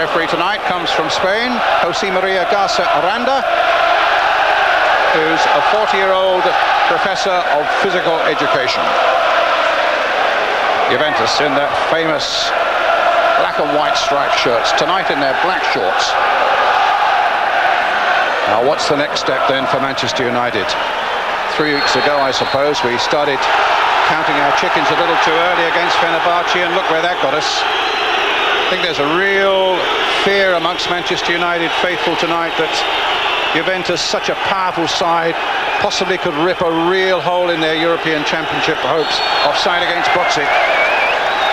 referee tonight comes from Spain, Jose Maria Garcia-Aranda, who's a 40-year-old professor of physical education. Juventus in their famous black and white striped shirts, tonight in their black shorts. Now what's the next step then for Manchester United? 3 weeks ago, I suppose, we started counting our chickens a little too early against Fenerbahce, and look where that got us. I think there's a real fear amongst Manchester United faithful tonight that Juventus, such a powerful side, possibly could rip a real hole in their European Championship hopes. Offside against Boxic.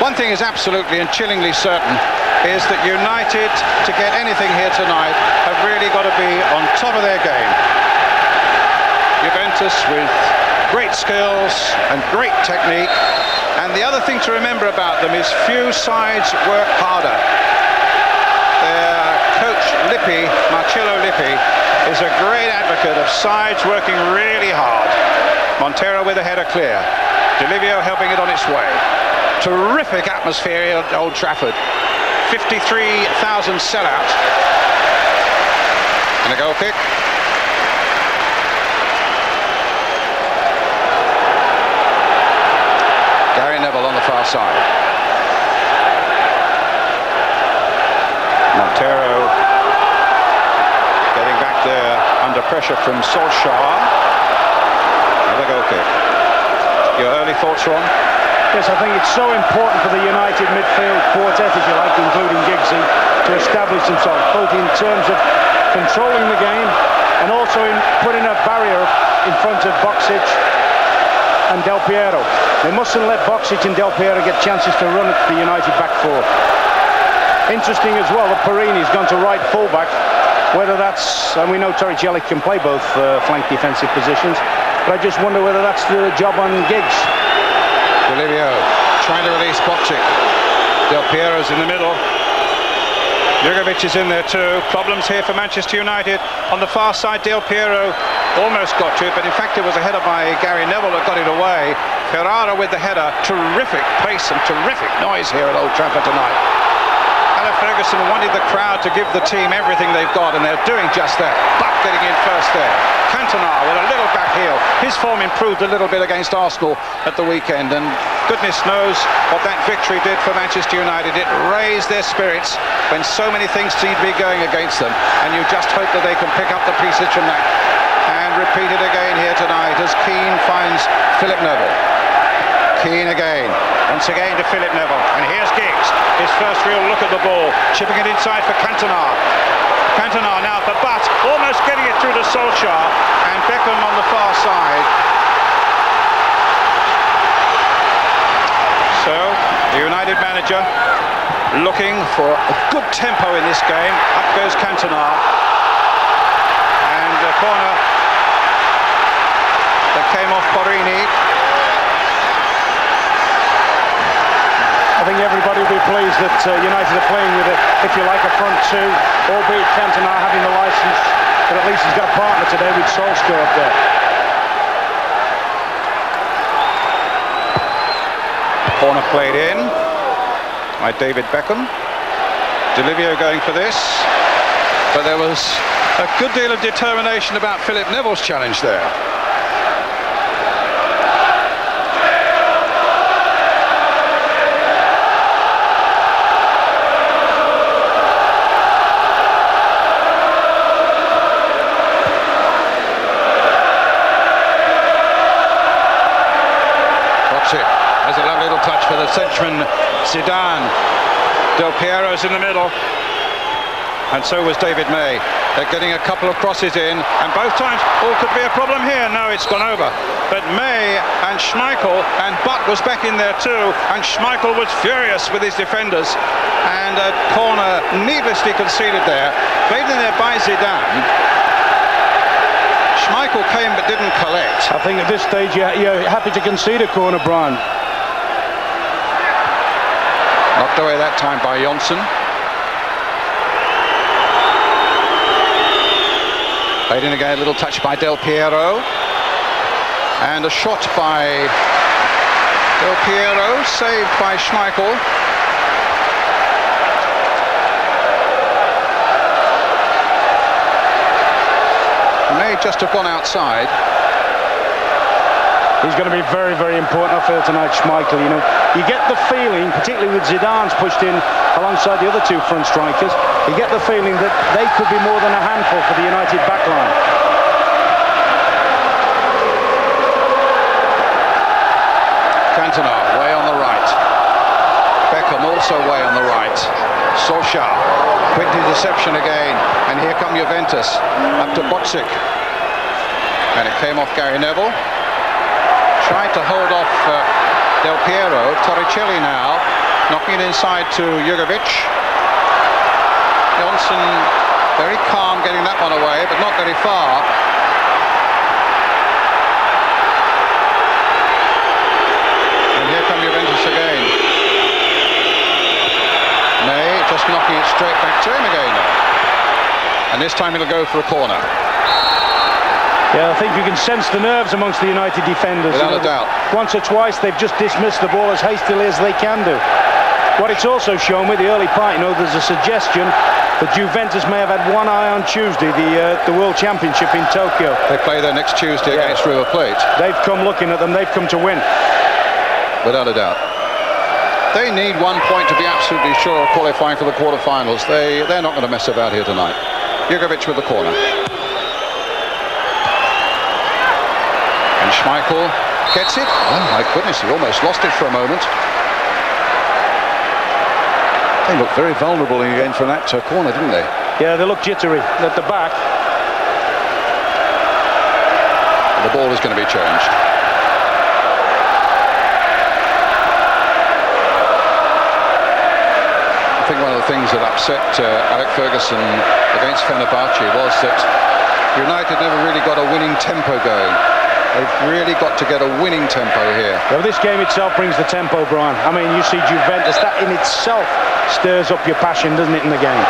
One thing is absolutely and chillingly certain, is that United, to get anything here tonight, have really got to be on top of their game. Juventus with great skills and great technique, and the other thing to remember about them is few sides work harder. Their coach Lippi, Marcello Lippi, is a great advocate of sides working really hard. Montero with a header clear, Di Livio helping it on its way. Terrific atmosphere here at Old Trafford. 53,000 sellout. And a goal kick. Gary Neville on the far side. Montero getting back there under pressure from Solskjaer. Another goal kick. Your early thoughts, Ron? Yes, I think it's so important for the United midfield quartet, if you like, including Giggsy, to establish themselves, both in terms of controlling the game and also in putting a barrier in front of Boxic and Del Piero. They mustn't let Boxic and Del Piero get chances to run at the United back four. Interesting as well that Perini's gone to right fullback, whether that's, and we know Torricelli can play both flank defensive positions, but I just wonder whether that's the job on Giggs. Di Livio trying to release Boxic. Del Piero's in the middle. Jurgovic is in there too. Problems here for Manchester United. On the far side, Del Piero almost got to it, but in fact it was a header by Gary Neville that got it away. Ferrara with the header. Terrific pace and terrific noise here at Old Trafford tonight. Alan Ferguson wanted the crowd to give the team everything they've got, and they're doing just that. Buck getting in first there. Cantona with a little back heel. His form improved a little bit against Arsenal at the weekend, and goodness knows what that victory did for Manchester United. It raised their spirits when so many things seem to be going against them, and you just hope that they can pick up the pieces from that and repeat it again here tonight as Keane finds Philip Neville. Keane again, once again to Philip Neville, and here's Giggs, his first real look at the ball, chipping it inside for Cantona. Cantona now for Butt, almost getting it through to Solskjaer, and Beckham on the far side. So, the United manager looking for a good tempo in this game. Up goes Cantona. And a corner that came off Perini. I think everybody will be pleased that United are playing with, if you like, a front two, albeit Cantona having the licence, but at least he's got a partner today with Solskjaer up there. Corner played in by David Beckham. Di Livio going for this, but there was a good deal of determination about Philip Neville's challenge there. There's a lovely little touch for the Frenchman Zidane. Del Piero's in the middle, and so was David May. They're getting a couple of crosses in, and both times, could be a problem here. No, it's gone over. But May and Schmeichel, and Butt was back in there too, and Schmeichel was furious with his defenders, and a corner needlessly conceded there. Played in there by Zidane. Schmeichel came but didn't collect. I think at this stage you're happy to concede a corner, Brian. Knocked away that time by Jonsson. Played in again, a little touch by Del Piero. And a shot by Del Piero, saved by Schmeichel. may just have gone outside. He's going to be very, very important, I feel, tonight, Schmeichel. You know, you get the feeling, particularly with Zidane's pushed in alongside the other two front strikers, you get the feeling that they could be more than a handful for the United backline. Cantona way on the right. Beckham also way on the right. Solskjaer, quick interception again, and here come Juventus up to Bocic, and it came off Gary Neville. Tried to hold off Del Piero. Torricelli now knocking it inside to Jugovic. Johnson very calm getting that one away, but not very far. And here come Juventus again. May just knocking it straight back to him again now. And this time it'll go for a corner. Yeah, I think you can sense the nerves amongst the United defenders. Without a doubt. Once or twice they've just dismissed the ball as hastily as they can do. What it's also shown with the early part, you know, there's a suggestion that Juventus may have had one eye on Tuesday, the World Championship in Tokyo. They play there next Tuesday against River Plate. They've come looking at them, they've come to win. Without a doubt. They need 1 point to be absolutely sure of qualifying for the quarterfinals. They're not going to mess about here tonight. Jugovic with the corner. And Schmeichel gets it. Oh my goodness, he almost lost it for a moment. They looked very vulnerable again from that corner, didn't they? Yeah, they look jittery at the back. The ball is going to be changed. I think one of the things that upset Alec Ferguson against Fenerbahce was that United never really got a winning tempo going. They've really got to get a winning tempo here. Well, this game itself brings the tempo, Brian. I mean, you see Juventus, that in itself stirs up your passion, doesn't it, in the game?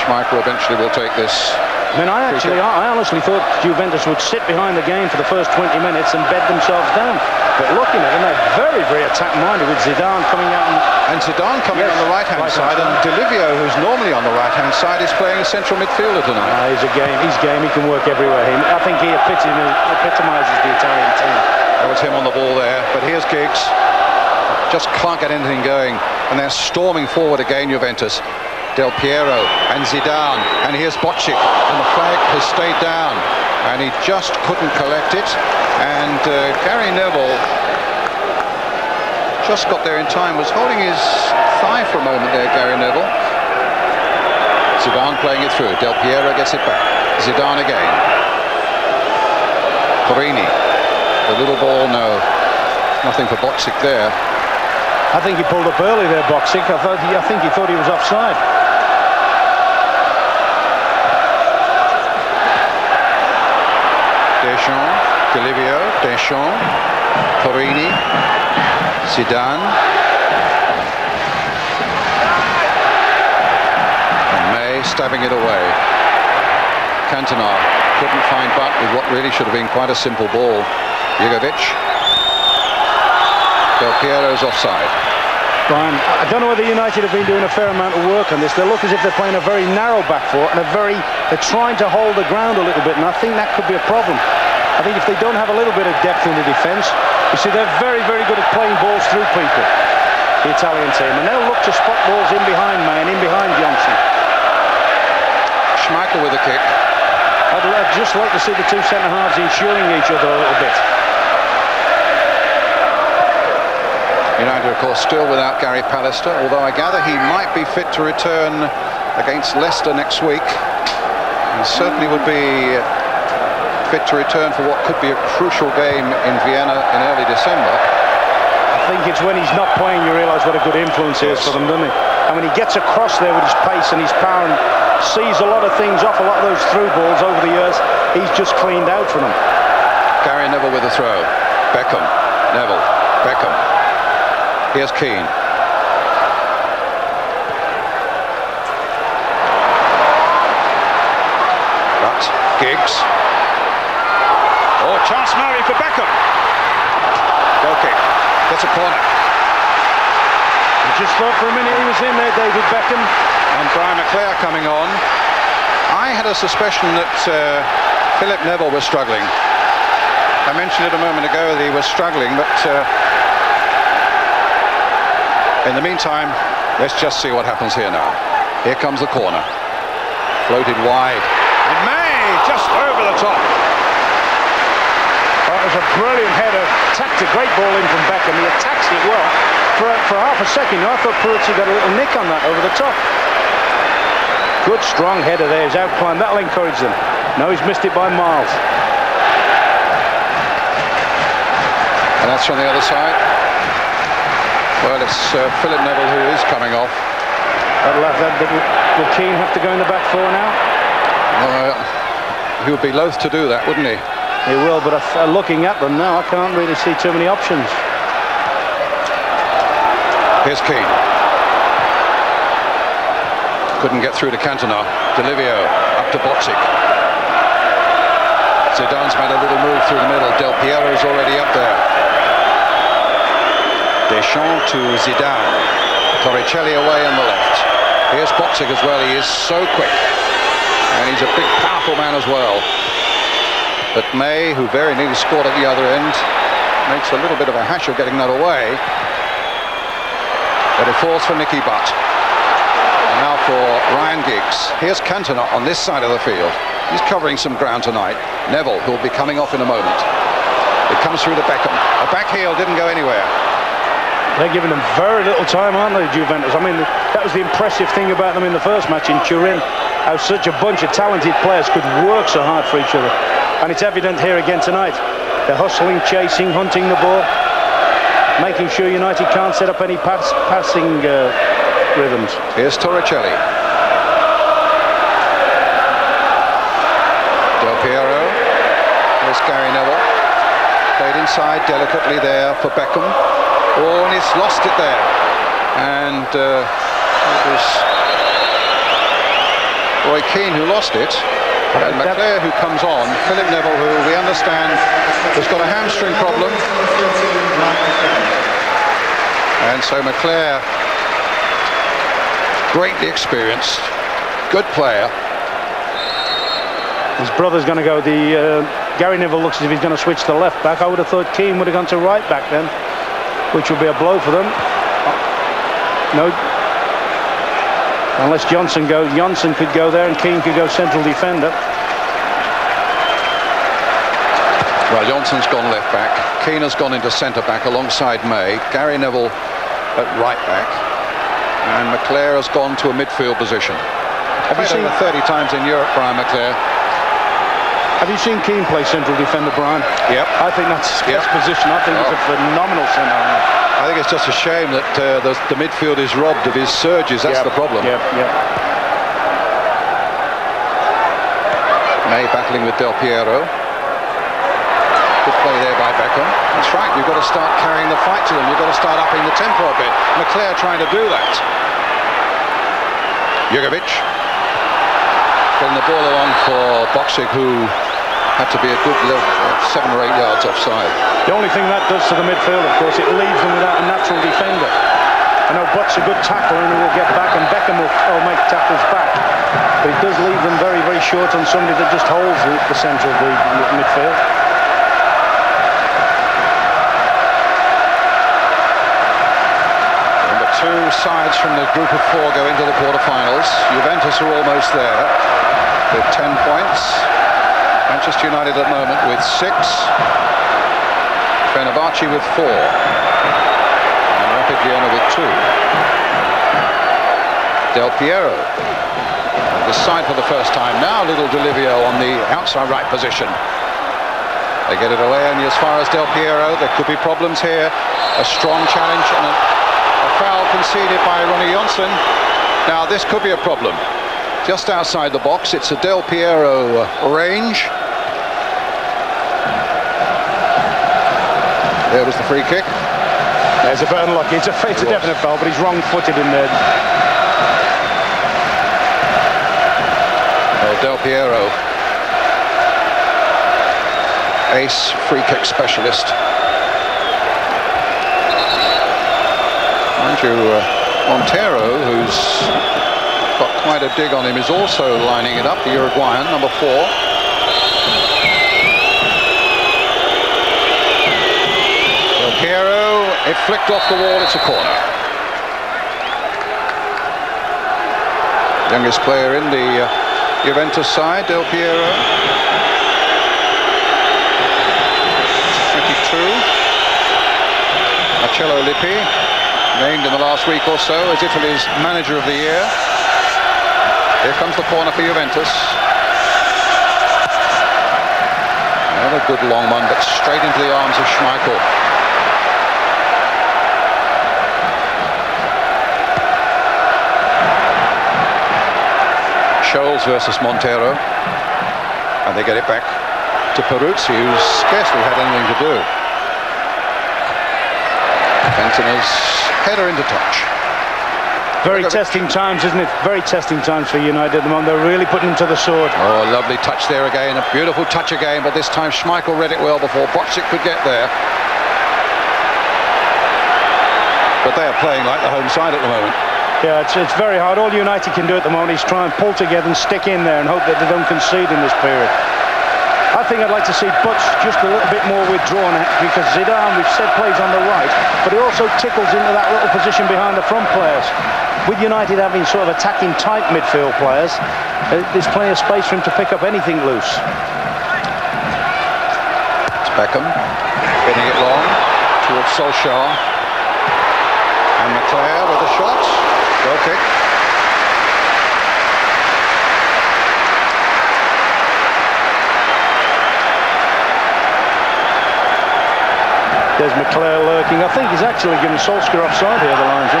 Schmeichel eventually will take this. I mean, I honestly thought Juventus would sit behind the game for the first 20 minutes and bed themselves down. But looking at them, they're very, very attack-minded with Zidane coming out. And Zidane coming on the right-hand side, and Delivio, who's normally on the right-hand side, is playing a central midfielder tonight. He's game, he can work everywhere. I think he epitomises the Italian team. That was him on the ball there, but here's Giggs. Just can't get anything going, and they're storming forward again, Juventus. Del Piero and Zidane, and here's Bocic, and the flag has stayed down, and he just couldn't collect it. And Gary Neville just got there in time, was holding his thigh for a moment there, Gary Neville. Zidane playing it through, Del Piero gets it back, Zidane again. Porini, the little ball, no, nothing for Bocic there. I think he pulled up early there, Bocic. I think he thought he was offside. Deschamps, Delivio, Deschamps, Porini, Zidane, and May stabbing it away. Cantona couldn't find Butt with what really should have been quite a simple ball. Jugovic. Del Piero's offside. Brian, I don't know whether United have been doing a fair amount of work on this. They look as if they're playing a very narrow back four, and they're trying to hold the ground a little bit, and I think that could be a problem. I think if they don't have a little bit of depth in the defence, you see they're very, very good at playing balls through people, the Italian team, and they'll look to spot balls in behind May and in behind Johnson. Schmeichel with a kick. I'd just like to see the two centre-halves insuring each other a little bit. United, of course, still without Gary Pallister, although I gather he might be fit to return against Leicester next week. He certainly would be fit to return for what could be a crucial game in Vienna in early December. I think it's when he's not playing you realise what a good influence he is for them, doesn't he? And when he gets across there with his pace and his power and sees a lot of things off, a lot of those through balls over the years, he's just cleaned out for them. Gary Neville with a throw. Beckham, Neville, Beckham. Here's Keane. But Giggs. Oh, chance Murray for Beckham. Goal kick. Gets a corner. I just thought for a minute he was in there, David Beckham. And Brian McClare coming on. I had a suspicion that Philip Neville was struggling. I mentioned it a moment ago that he was struggling, but in the meantime, let's just see what happens here now. Here comes the corner. Floated wide. And May just over the top. That was a brilliant header. Tacked a great ball in from Beckham. He attacks it well. For half a second, I thought Peruzzi got a little nick on that over the top. Good strong header there. He's outclimbed. That'll encourage them. No, he's missed it by miles. And that's from the other side. Well, it's Philip Neville who is coming off. Will Keane have to go in the back four now? He would be loath to do that, wouldn't he? He will, but looking at them now, I can't really see too many options. Here's Keane. Couldn't get through to Cantona. D'Olivio up to Bočić. Zidane's made a little move through the middle. Del Piero's already up there. Deschamps to Zidane. Torricelli away on the left. Here's Bočić as well. He is so quick. And he's a big, powerful man as well. But May, who very nearly scored at the other end, makes a little bit of a hash of getting that away. But it falls for Nicky Butt. And now for Ryan Giggs. Here's Cantona on this side of the field. He's covering some ground tonight. Neville, who'll be coming off in a moment. It comes through to Beckham. A back heel didn't go anywhere. They're giving them very little time, aren't they, Juventus? I mean, that was the impressive thing about them in the first match in Turin, how such a bunch of talented players could work so hard for each other. And it's evident here again tonight. They're hustling, chasing, hunting the ball, making sure United can't set up any passing rhythms. Here's Torricelli. Del Piero. Here's Gary Neville. Played inside delicately there for Beckham. Oh, and he's lost it there. And it was Roy Keane who lost it. And McClair who comes on. Philip Neville, who we understand has got a hamstring problem. And so McClair, greatly experienced, good player. His brother's going to go. Gary Neville looks as if he's going to switch to left back. I would have thought Keane would have gone to right back then, which would be a blow for them. No. Unless Johnson goes. Johnson could go there and Keane could go central defender. Well, Johnson's gone left back. Keane has gone into centre back alongside May. Gary Neville at right back. And McClair has gone to a midfield position. Have you seen over 30 times in Europe, Brian McClair? Have you seen Keane play central defender, Brian? Yep. I think that's his best position. I think it's a phenomenal centre. I think it's just a shame that the midfield is robbed of his surges. That's the problem. Yep. May battling with Del Piero. Good play there by Beckham. That's right, you've got to start carrying the fight to them. You've got to start upping the tempo a bit. McClair trying to do that. Jugovic. Getting the ball along for Bočić, who had to be a good 7 or 8 yards offside. The only thing that does to the midfield, of course, it leaves them without a natural defender. I know Butt's a good tackler and he will get back, and Beckham will make tackles back. But it does leave them very, very short on somebody that just holds the centre of the midfield. Number 2 sides from the group of 4 go into the quarterfinals. Juventus are almost there with 10 points. Manchester United at the moment with 6. Fenerbahce with 4. And Rapid Vienna with 2. Del Piero on this side for the first time. Now little D'Olivio on the outside right position. They get it away, and as far as Del Piero, there could be problems here. A strong challenge and a foul conceded by Ronnie Johnson. Now this could be a problem. Just outside the box, it's a Del Piero range. There was the free kick. There's a bit unlucky. It's a definite foul, but he's wrong-footed in there. Del Piero, ace free kick specialist. Mind you, Montero, who's got quite a dig on him, is also lining it up, the Uruguayan, number 4. Del Piero, it flicked off the wall, it's a corner. Youngest player in the Juventus side, Del Piero. 22. Marcello Lippi, named in the last week or so as Italy's manager of the year. Here comes the corner for Juventus. Another good long one, but straight into the arms of Schmeichel. Scholes versus Montero. And they get it back to Peruzzi, who's scarcely had anything to do. Cantona's header into touch. Very testing times, isn't it? Very testing times for United at the moment. They're really putting them to the sword. Oh, a lovely touch there again. A beautiful touch again, but this time Schmeichel read it well before Bocic could get there. But they are playing like the home side at the moment. Yeah, it's very hard. All United can do at the moment is try and pull together and stick in there and hope that they don't concede in this period. I think I'd like to see Butch just a little bit more withdrawn, because Zidane, we've said, plays on the right, but he also tickles into that little position behind the front players. With United having sort of attacking type midfield players, there's plenty of space for him to pick up anything loose. It's Beckham getting it long towards Solskjaer. And McClair with a shot. Goal kick. There's McClair lurking. I think he's actually given Solskjaer offside here, the linesman.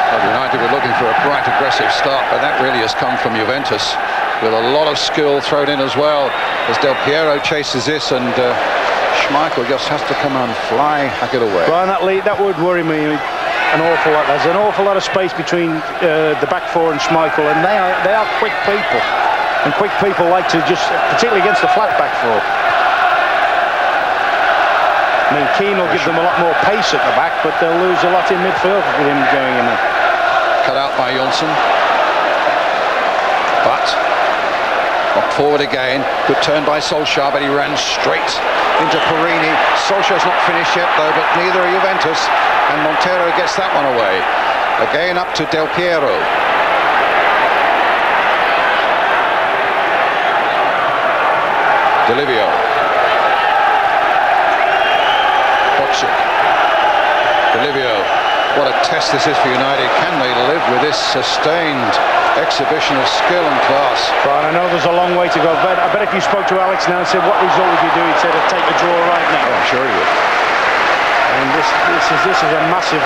Well, United were looking for a bright, aggressive start, but that really has come from Juventus, with a lot of skill thrown in as well, as Del Piero chases this, and Schmeichel just has to come and fly, hack it away. Brian, that would worry me an awful lot. There's an awful lot of space between the back four and Schmeichel, and they are quick people. And quick people like to just, particularly against the flat back four. I mean, Keane will give them a lot more pace at the back, but they'll lose a lot in midfield with him going in there. Cut out by Jonsson. But knocked forward again. Good turn by Solskjaer, but he ran straight into Perini. Solskjaer's not finished yet, though, but neither are Juventus. And Montero gets that one away. Again up to Del Piero. Delivio. Bocic. Delivio. What a test this is for United. Can they live with this sustained exhibition of skill and class? Brian, I know there's a long way to go, but I bet if you spoke to Alex now and said, what result would you do? He'd say, I'd take a draw right now. Oh, I'm sure he would. And this is a massive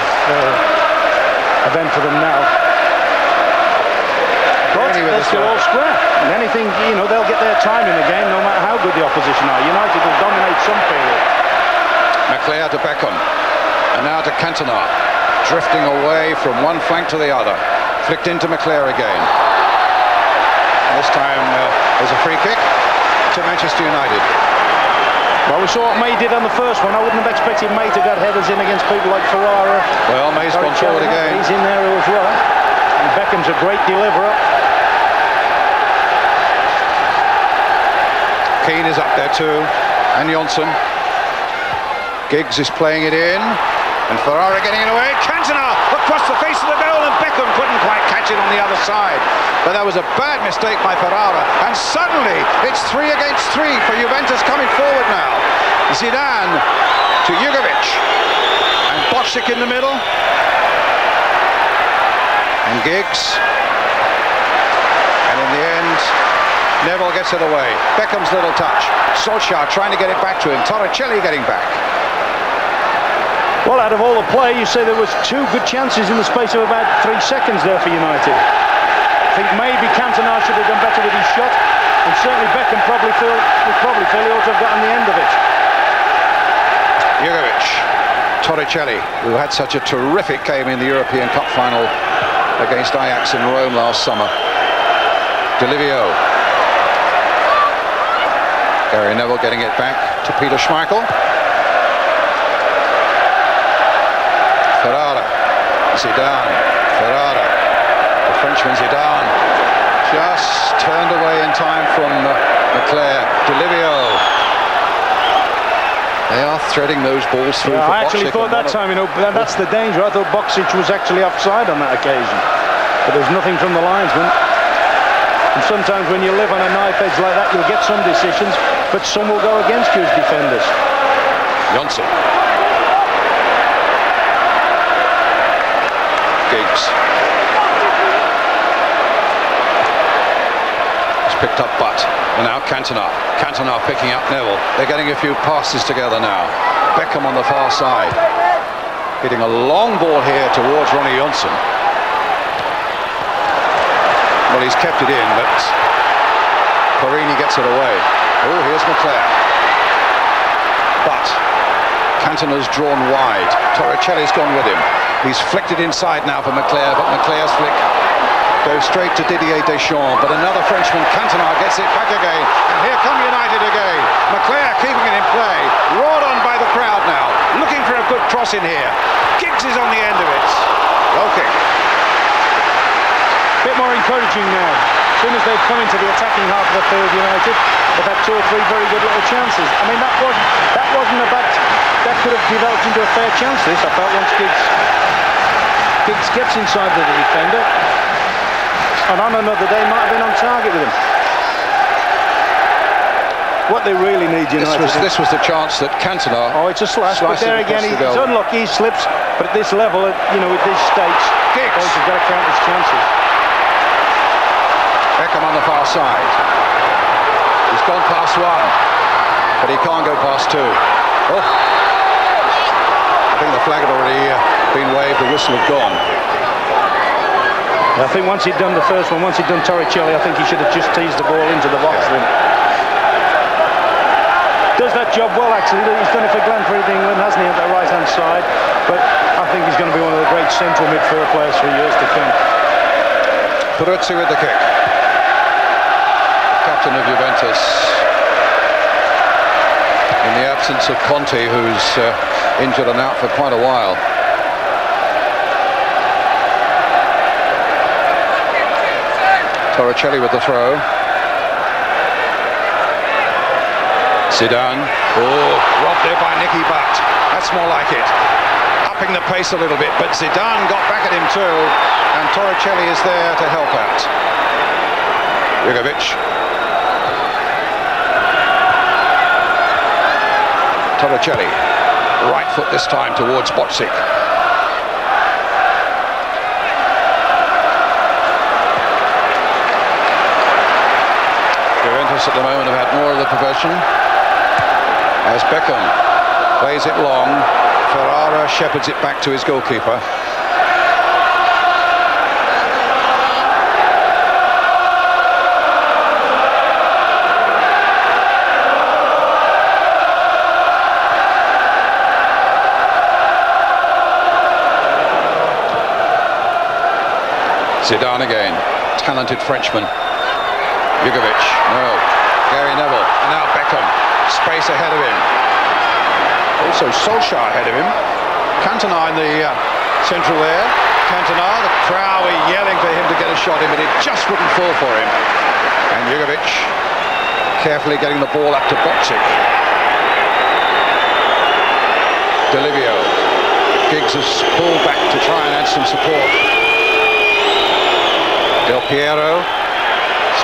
event for them now. But they're still all square. And anything, they'll get their time in the game, no matter how good the opposition are. United will dominate some period. McClair to Beckham. And now to Cantona. Drifting away from one flank to the other. Flicked into McClair again. And this time there's a free kick to Manchester United. Well, we saw what May did on the first one. I wouldn't have expected May to get headers in against people like Ferrara. Well, May's gone forward again. He's in there as well. And Beckham's a great deliverer. Keane is up there too, and Jonsson. Giggs is playing it in, and Ferrara getting it away. Cantona across the face of the goal, and Beckham couldn't quite catch it on the other side. But that was a bad mistake by Ferrara, and suddenly it's 3 against 3 for Juventus coming forward now. Zidane to Jugovic, and Bocic in the middle, and Giggs, and in the end Neville gets it away. Beckham's little touch. Solskjaer trying to get it back to him. Torricelli getting back. Well, out of all the play, you say there was 2 good chances in the space of about 3 seconds there for United. I think maybe Cantona should have done better with his shot, and certainly Beckham probably feel he ought to have gotten the end of it. Jugovic, Torricelli, who had such a terrific game in the European Cup final against Ajax in Rome last summer. Delivio. Gary Neville getting it back to Peter Schmeichel. Ferrara, Zidane, Ferrara, the Frenchman Zidane, just turned away in time from Leclerc. Delivio. They are threading those balls through. Yeah, for I actually Boksic thought that time, that's the danger. I thought Boksic was actually offside on that occasion, but there's nothing from the linesman. And sometimes when you live on a knife edge like that, you'll get some decisions, but some will go against you as defenders. Johnson. Giggs. He's picked up Butt. And now Cantona. Cantona picking up Neville. They're getting a few passes together now. Beckham on the far side. Hitting a long ball here towards Ronnie Johnson. Well, he's kept it in, but Parini gets it away. Oh, here's Leclerc. But Cantona's drawn wide. Torricelli's gone with him. He's flicked it inside now for Leclerc, but Leclerc's flick goes straight to Didier Deschamps. But another Frenchman, Cantona, gets it back again. And here come United again. Leclerc keeping it in play. Roared on by the crowd now. Looking for a good cross in here. Giggs is on the end of it. Goal kick. Bit more encouraging now. As soon as they've come into the attacking half of the field, United, they've had 2 or 3 very good little chances. I mean, that wasn't a bad. That could have developed into a fair chance. This, I felt, once Giggs gets inside the defender, and on another day might have been on target with him. What they really need, United. This was the chance that Cantona. Oh, it's a slash. But there again, he's unlucky. He slips. But at this level, with these stakes, Giggs he's got to count his chances. Beckham on the far side. He's gone past 1, but he can't go past 2. Oh, I think the flag had already been waved. The whistle had gone. I think once he'd done the first one, once he'd done Torricelli, I think he should have just teased the ball into the box. Then does that job well, actually. He's done it for Glenfrey England, hasn't he, at the right-hand side? But I think he's going to be one of the great central midfield players for years to come. Peruzzi with the kick. Captain of Juventus, in the absence of Conte, who's injured and out for quite a while. Torricelli with the throw. Zidane. Oh, robbed there by Nicky Butt. That's more like it. Upping the pace a little bit, but Zidane got back at him too, and Torricelli is there to help out. Jugovic. Torricelli, right foot this time towards Boksic. Juventus at the moment have had more of the possession. As Beckham plays it long, Ferrara shepherds it back to his goalkeeper. Zidane again, talented Frenchman. Jugovic, no. Gary Neville, and now Beckham. Space ahead of him. Also Solskjaer ahead of him. Cantona in the central there. Cantona, the crowd were yelling for him to get a shot in, but it just wouldn't fall for him. And Jugovic carefully getting the ball up to Boksic. Delivio. Giggs has pulled back to try and add some support. Del Piero,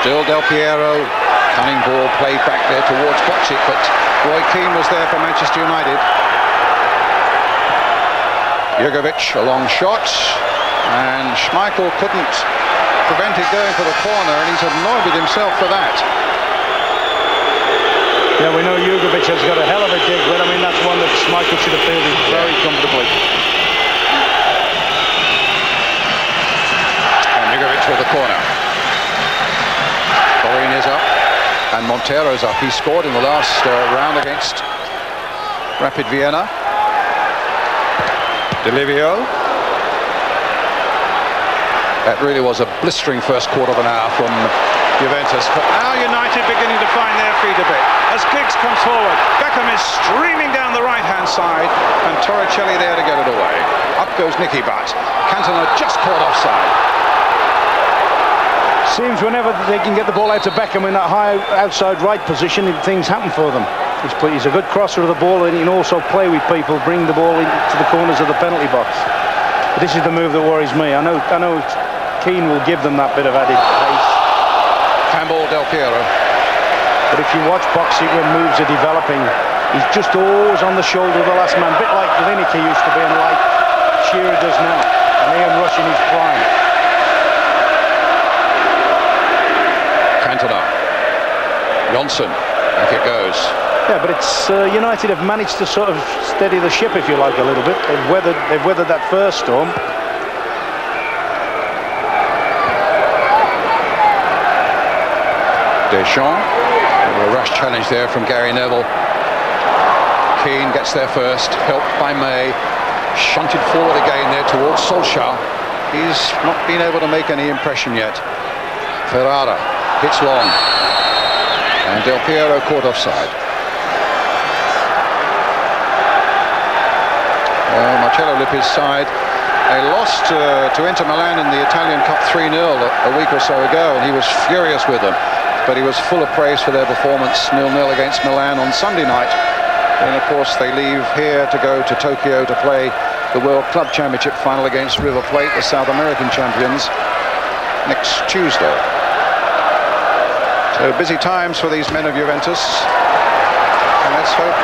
still Del Piero, cunning ball played back there towards Boksic, but Roy Keane was there for Manchester United. Jugovic, a long shot, and Schmeichel couldn't prevent it going for the corner, and he's annoyed with himself for that. Yeah, we know Jugovic has got a hell of a dig, but I mean that's one that Schmeichel should have fielded very comfortably. With the corner. Borin is up and Montero's up. He scored in the last round against Rapid Vienna. Delivio. That really was a blistering first quarter of an hour from Juventus, but now United beginning to find their feet a bit as Giggs comes forward. Beckham is streaming down the right hand side and Torricelli there to get it away. Up goes Nicky Butt. Cantona just caught offside. Seems whenever they can get the ball out to Beckham in that high outside right position, things happen for them. He's a good crosser of the ball, and he can also play with people, bring the ball into the corners of the penalty box. But this is the move that worries me. I know Keane will give them that bit of added pace. Campbell, Del Piero. But if you watch boxing when moves are developing, he's just always on the shoulder of the last man, a bit like Lineker used to be and like Shearer does now. And Ian Rush in his prime. Cantona. Johnson. Back it goes. Yeah, but it's United have managed to sort of steady the ship, if you like, a little bit. They've weathered that first storm. Deschamps. A rush challenge there from Gary Neville. Keane gets there first, helped by May. Shunted forward again there towards Solskjaer. He's not been able to make any impression yet. Ferrara hits long. And Del Piero caught offside. Marcello Lippi's side, they lost to Inter Milan in the Italian Cup 3-0 a week or so ago, and he was furious with them. But he was full of praise for their performance, 0-0 against Milan on Sunday night. And of course they leave here to go to Tokyo to play the World Club Championship final against River Plate, the South American champions, next Tuesday. So busy times for these men of Juventus. And let's hope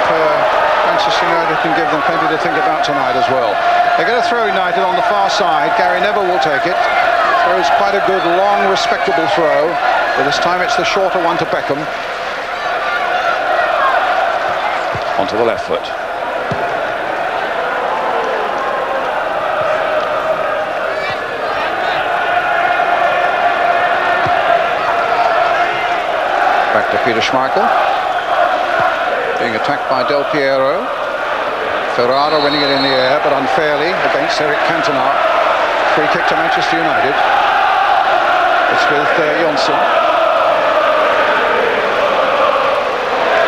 Manchester United can give them plenty to think about tonight as well. They're going to throw United on the far side. Gary Neville will take it. Throws quite a good, long, respectable throw. But this time it's the shorter one to Beckham. Onto the left foot. Back to Peter Schmeichel. Being attacked by Del Piero. Ferrara winning it in the air, but unfairly against Eric Cantona. Free kick to Manchester United. It's with Johnson.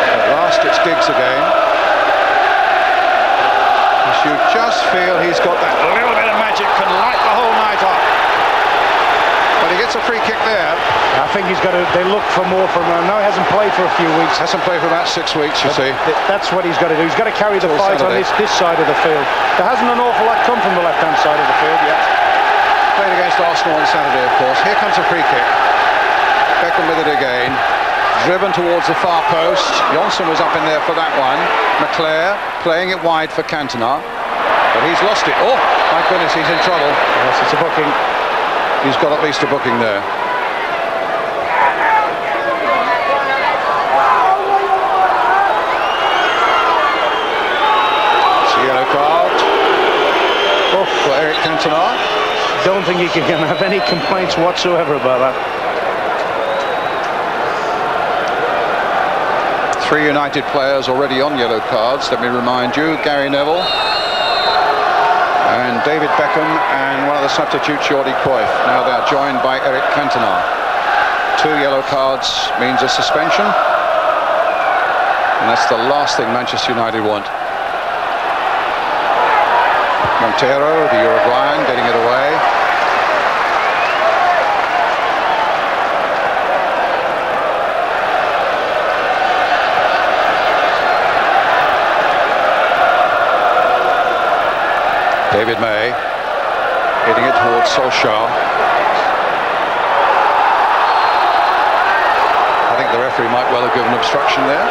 At last it's Giggs again. You just feel he's got that little bit of magic, can light the whole night up. But he gets a free kick there. I think they look for more from him. No, he hasn't played for a few weeks. Hasn't played for about 6 weeks, you see. That's what he's got to do. He's got to carry the fight on this side of the field. There hasn't an awful lot come from the left-hand side of the field yet. Played against Arsenal on Saturday, of course. Here comes a free kick. Beckham with it again. Driven towards the far post. Johnson was up in there for that one. McClare playing it wide for Cantona. But he's lost it. Oh, my goodness, he's in trouble. Yes, it's a booking. He's got at least a booking there. It's a yellow card. Oh, for Eric Cantona. Don't think he can have any complaints whatsoever about that. 3 United players already on yellow cards, let me remind you. Gary Neville and David Beckham and one of the substitutes, Jordi Cruyff. Now they're joined by Eric Cantona. 2 yellow cards means a suspension, and that's the last thing Manchester United want. Montero, the Uruguayan, getting it away. David May hitting it towards Solskjaer. I think the referee might well have given obstruction there.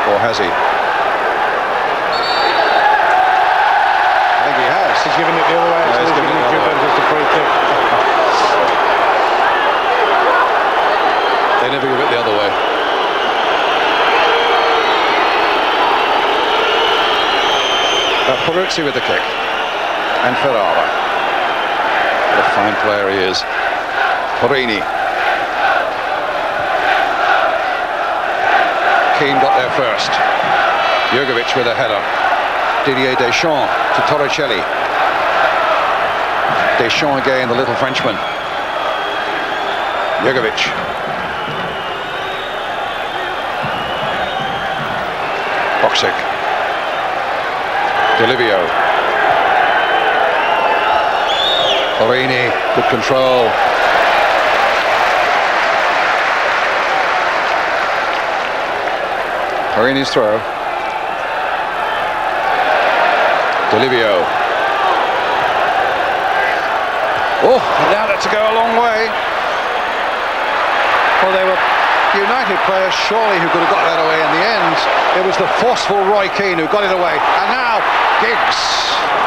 Or has he? I think he has. He's given it the other way. Yeah, he's given it the other way. Just a free kick. They never give it the other way. Peruzzi with the kick. And Ferrara. What a fine player he is. Porini. Keane got there first. Jurgovic with a header. Didier Deschamps to Torricelli. Deschamps again, the little Frenchman. Jurgovic. Boxic. Delivio. Porini, good control. Porini's throw. Delivio. Oh, now that's to go a long way. Well, they were United players surely who could have got that away in the end. It was the forceful Roy Keane who got it away. And now Giggs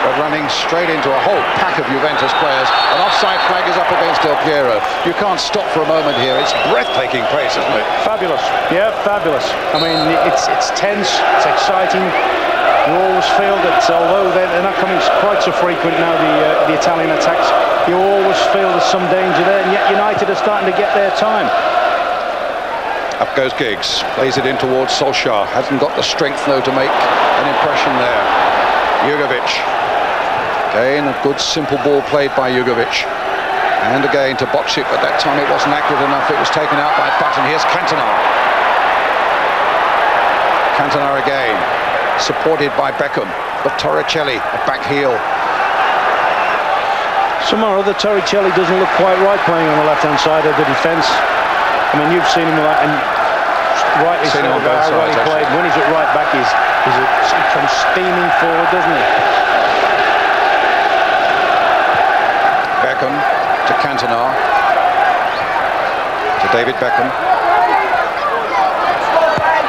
are running straight into a whole pack of Juventus players. An offside flag is up against Del Piero. You can't stop for a moment here. It's breathtaking pace, isn't it? Fabulous. Yeah, fabulous. I mean, it's tense, it's exciting. You always feel that although they're not coming quite so frequent now, the Italian attacks, you always feel there's some danger there, and yet United are starting to get their time. Up goes Giggs, plays it in towards Solskjaer. Hasn't got the strength, though, to make an impression there. Jugovic. Again, a good, simple ball played by Jugovic. And again to Boccic, but that time it wasn't accurate enough. It was taken out by Button. Here's Cantona. Cantona again, supported by Beckham. But Torricelli, a back heel. Somehow or other, Torricelli doesn't look quite right playing on the left-hand side of the defence. I mean, you've seen him and rightly seen him on both how well he sides, played. When he's at right back, he comes steaming forward, doesn't he? Beckham to Cantona. To David Beckham.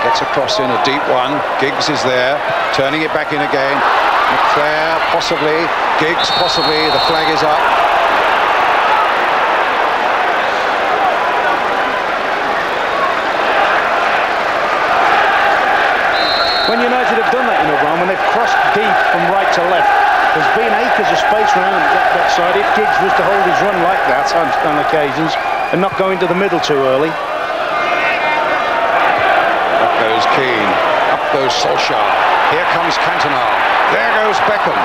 Gets across in a deep one. Giggs is there, turning it back in again. McClair, possibly. Giggs, possibly. The flag is up. When United have done that, Brian, when they've crossed deep from right to left, there's been acres of space around that side. If Giggs was to hold his run like that on occasions and not go into the middle too early. Up goes Keane. Up goes Solskjaer. Here comes Cantona. There goes Beckham.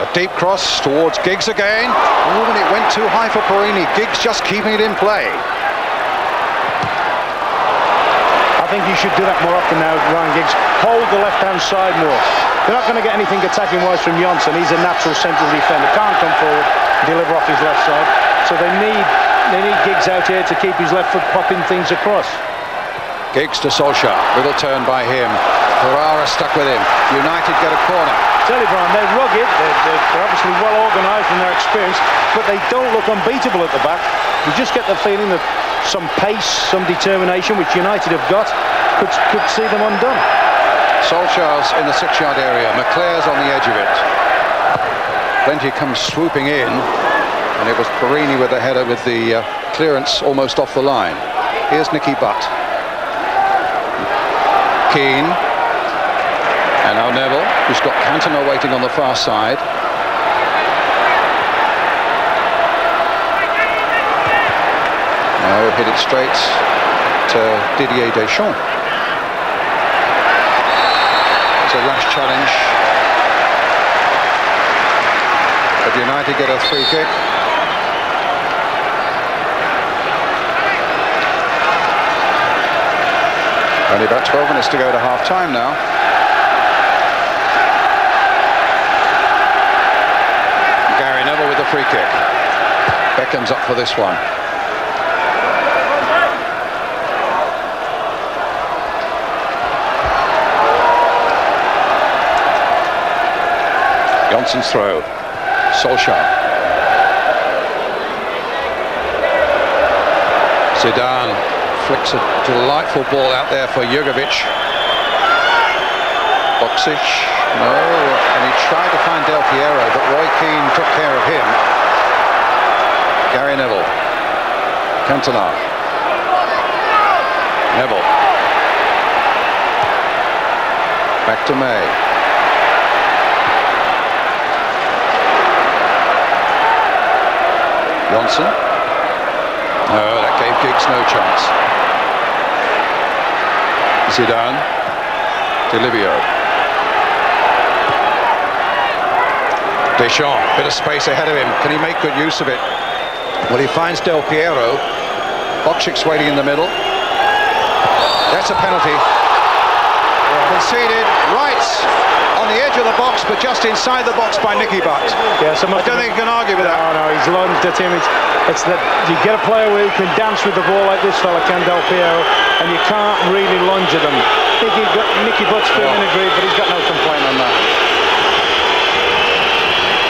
A deep cross towards Giggs again. Oh, and it went too high for Porini. Giggs just keeping it in play. I think you should do that more often now, Ryan Giggs. Hold the left-hand side more. They're not going to get anything attacking-wise from Johnson. He's a natural central defender. Can't come forward and deliver off his left side. So they need Giggs out here to keep his left foot popping things across. Giggs to Solskjaer. Little turn by him. Ferrara stuck with him. United get a corner. Tell you, Brian, they're rugged. They're obviously well organised in their experience, but they don't look unbeatable at the back. You just get the feeling that some pace, some determination, which United have got, could see them undone. Solskjaer's in the 6-yard area. McClair's on the edge of it. Plenty comes swooping in, and it was Porini with the header with the clearance almost off the line. Here's Nicky Butt. Keane. And now Neville, who's got Cantona waiting on the far side. Now hit it straight to Didier Deschamps. It's a rash challenge. But United get a free kick. Only about 12 minutes to go to half-time now. Gary Neville with the free kick. Beckham's up for this one. Johnson's throw. Solskjaer. Zidane flicks a delightful ball out there for Jugovic. Boccic, no, and he tried to find Del Piero, but Roy Keane took care of him. Gary Neville. Cantona. Neville. Back to May. Johnson. No, that gave Giggs no chance. Zidane. Delivio. Deschamps, bit of space ahead of him. Can he make good use of it? Well, he finds Del Piero. Bocic's waiting in the middle. That's a penalty. Conceded right on the edge of the box but just inside the box by Nicky Butt. Yes, I don't think you can argue with that. No, he's lunged at him. It's that you get a player who can dance with the ball like this fella can, Del Piero, and you can't really lunge at him. Nicky Butt's feeling aggrieved, but he's got no complaint on that.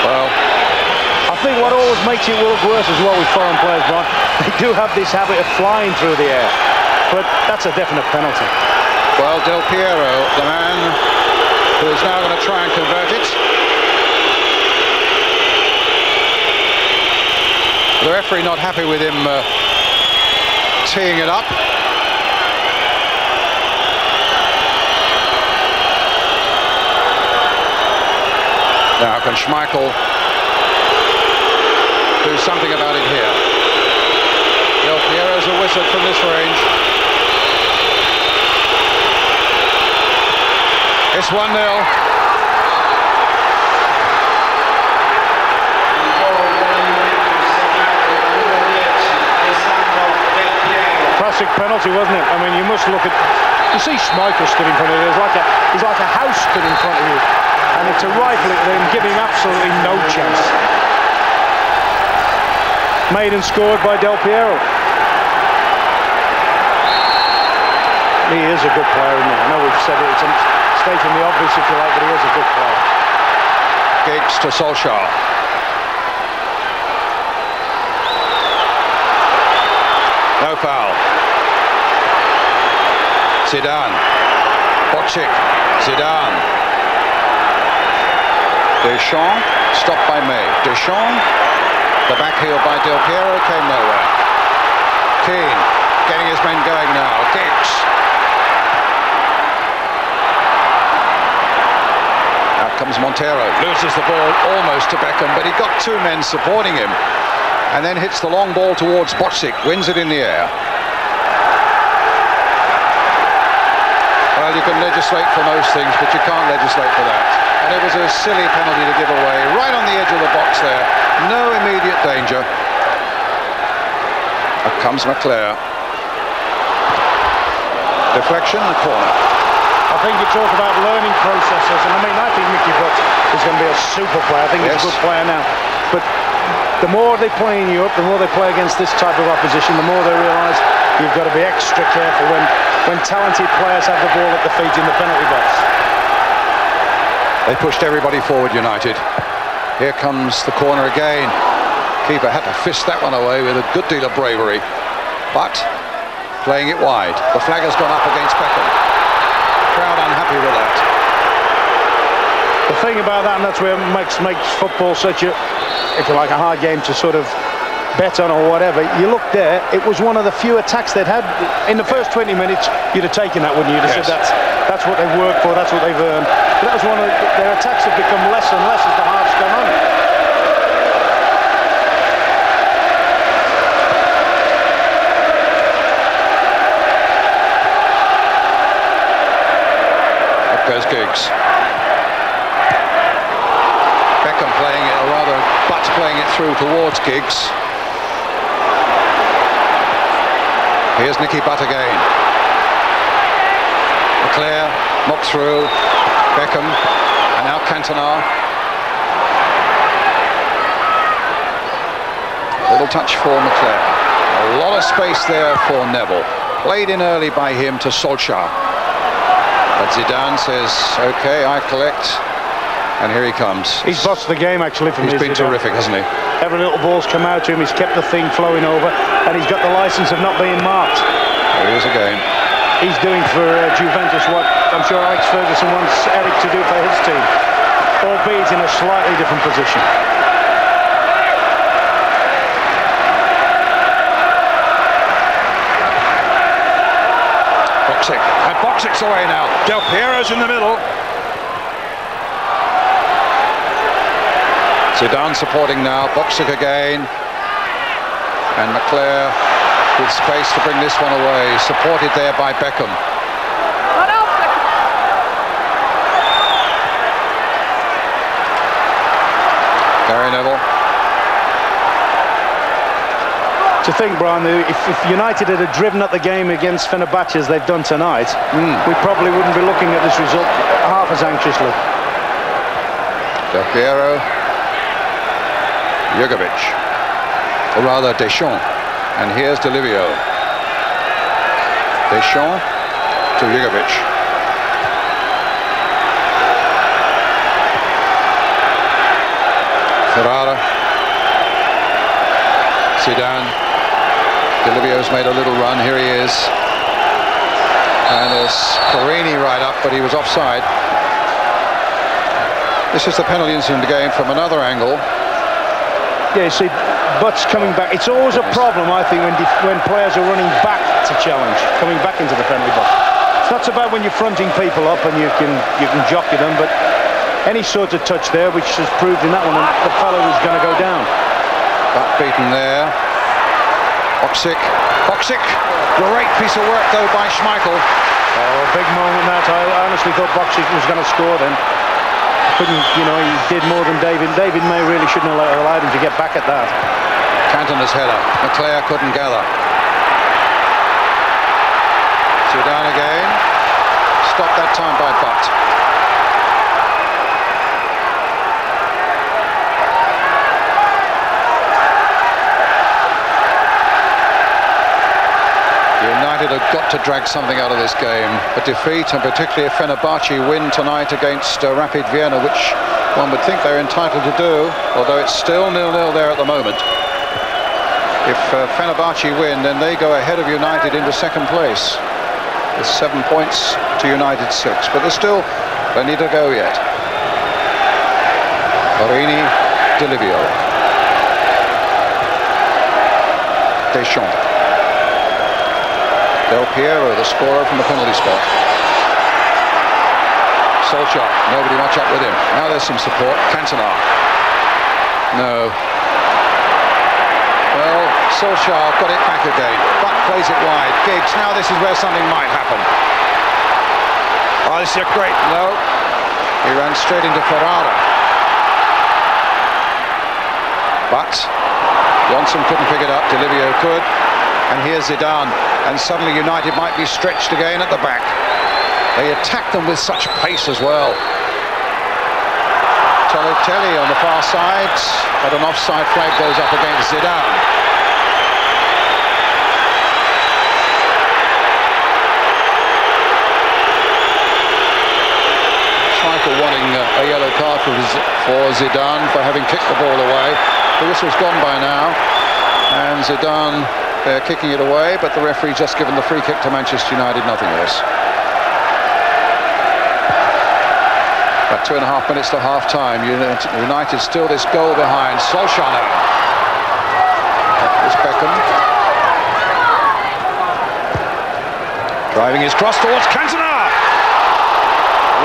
Well, I think what always makes it work worse as well with foreign players, Brian, they do have this habit of flying through the air, but that's a definite penalty. well, Del Piero, the man who is now going to try and convert it. The referee not happy with him teeing it up. Now can Schmeichel do something about it here? Del Piero's a wizard from this range. It's 1-0. Classic penalty, wasn't it? I mean, you must look at... You see Schmeichel stood in front of you. He's like a house stood in front of you. And to rifle it and give him absolutely no chance. Made and scored by Del Piero. He is a good player, isn't he? I know we've said it. It's stating the obvious, if you like, but he is a good player. Giggs to Solskjaer. No foul. Zidane. Bocic. Zidane. Deschamps. Stopped by May. Deschamps. The back heel by Del Piero came nowhere. Keane. Getting his men going now. Giggs. Out comes Montero. Loses the ball almost to Beckham, but he got two men supporting him. And then hits the long ball towards Bocic, wins it in the air. Well, you can legislate for most things, but you can't legislate for that. And it was a silly penalty to give away, right on the edge of the box there. No immediate danger. Up comes McClair. Deflection, the corner. I think you talk about learning processes, and I think Nicky Butt is going to be a super player. I think he's a good player now. But the more they play in Europe, the more they play against this type of opposition, the more they realise you've got to be extra careful when talented players have the ball at the feet in the penalty box. They pushed everybody forward, United. Here comes the corner again. Keeper had to fist that one away with a good deal of bravery. But playing it wide. The flag has gone up against Beckham. Crowd unhappy with that. The thing about that, and that's where it makes football such a, if you like, a hard game to sort of bet on or whatever. You look there, it was one of the few attacks they'd had. In the first 20 minutes, you'd have taken that, wouldn't you? You'd have said that's what they've worked for, that's what they've earned. But that was one of their attacks have become less and less as the half's gone on. Up goes Giggs. Beckham playing it, or rather Butt playing it through towards Giggs. Here's Nicky Butt again. McClair knocked through. Beckham, and now Cantona. Little touch for McClair. A lot of space there for Neville. Played in early by him to Solskjaer. But Zidane says, OK, I collect. And here he comes. He's bossed the game, actually, for me. He's been terrific, hasn't he? Every little ball's come out to him. He's kept the thing flowing over, and he's got the licence of not being marked. There he is again. He's doing for Juventus what I'm sure Alex Ferguson wants Eric to do for his team, albeit in a slightly different position. Bocic. And Bocic's away now. Del Piero's in the middle. Zidane supporting now. Bocic again. And McClair with space to bring this one away. Supported there by Beckham. Gary Neville. To think, Brian, if United had driven up the game against Fenerbahce as they've done tonight, we probably wouldn't be looking at this result half as anxiously. Del Piero, Jugovic, or rather Deschamps, and here's Delivio. Deschamps to Jugovic. Ferrara, Zidane. Delivio's made a little run, here he is. And there's Carini right up, but he was offside. This is the penalty incident game from another angle. Yeah, you see, Butts coming back. It's always a problem, I think, when players are running back to challenge, coming back into the penalty box. It's not so bad when you're fronting people up and you can jockey them, but any sort of touch there, which has proved in that one, and the fellow was going to go down. Butt beaten there. Boxic, great piece of work though by Schmeichel. Oh, a big moment that. I honestly thought Boxic was going to score then. Couldn't, you know, he did more than David. David May really shouldn't have allowed him to get back at that. Cantona's header. McClare couldn't gather. Zidane again. Stopped that time by Butt. United have got to drag something out of this game. A defeat, and particularly a Fenerbahce win tonight against Rapid Vienna, which one would think they're entitled to do, although it's still 0-0 there at the moment. If Fenerbahce win, then they go ahead of United into second place with 7 points to United 6, but there's still plenty to go yet. Carini, Delivio, Deschamps, Del Piero, the scorer from the penalty spot. Solskjaer, nobody much up with him. Now there's some support. Cantona. No. Well, Solskjaer got it back again. Butt plays it wide. Giggs, now this is where something might happen. Oh, this is a great... No. He ran straight into Ferrara. But Johnson couldn't pick it up. Delivio could. And here's Zidane. And suddenly United might be stretched again at the back. They attack them with such pace as well. Tolotelli on the far side, but an offside flag goes up against Zidane. Schmeichel wanting a yellow card for Zidane for having kicked the ball away. The whistle's gone by now, and Zidane, they're kicking it away, but the referee just given the free kick to Manchester United, nothing else. About 2.5 minutes to half-time. United still this goal behind. Solskjaer now. There's Beckham. Driving his cross towards Cantona.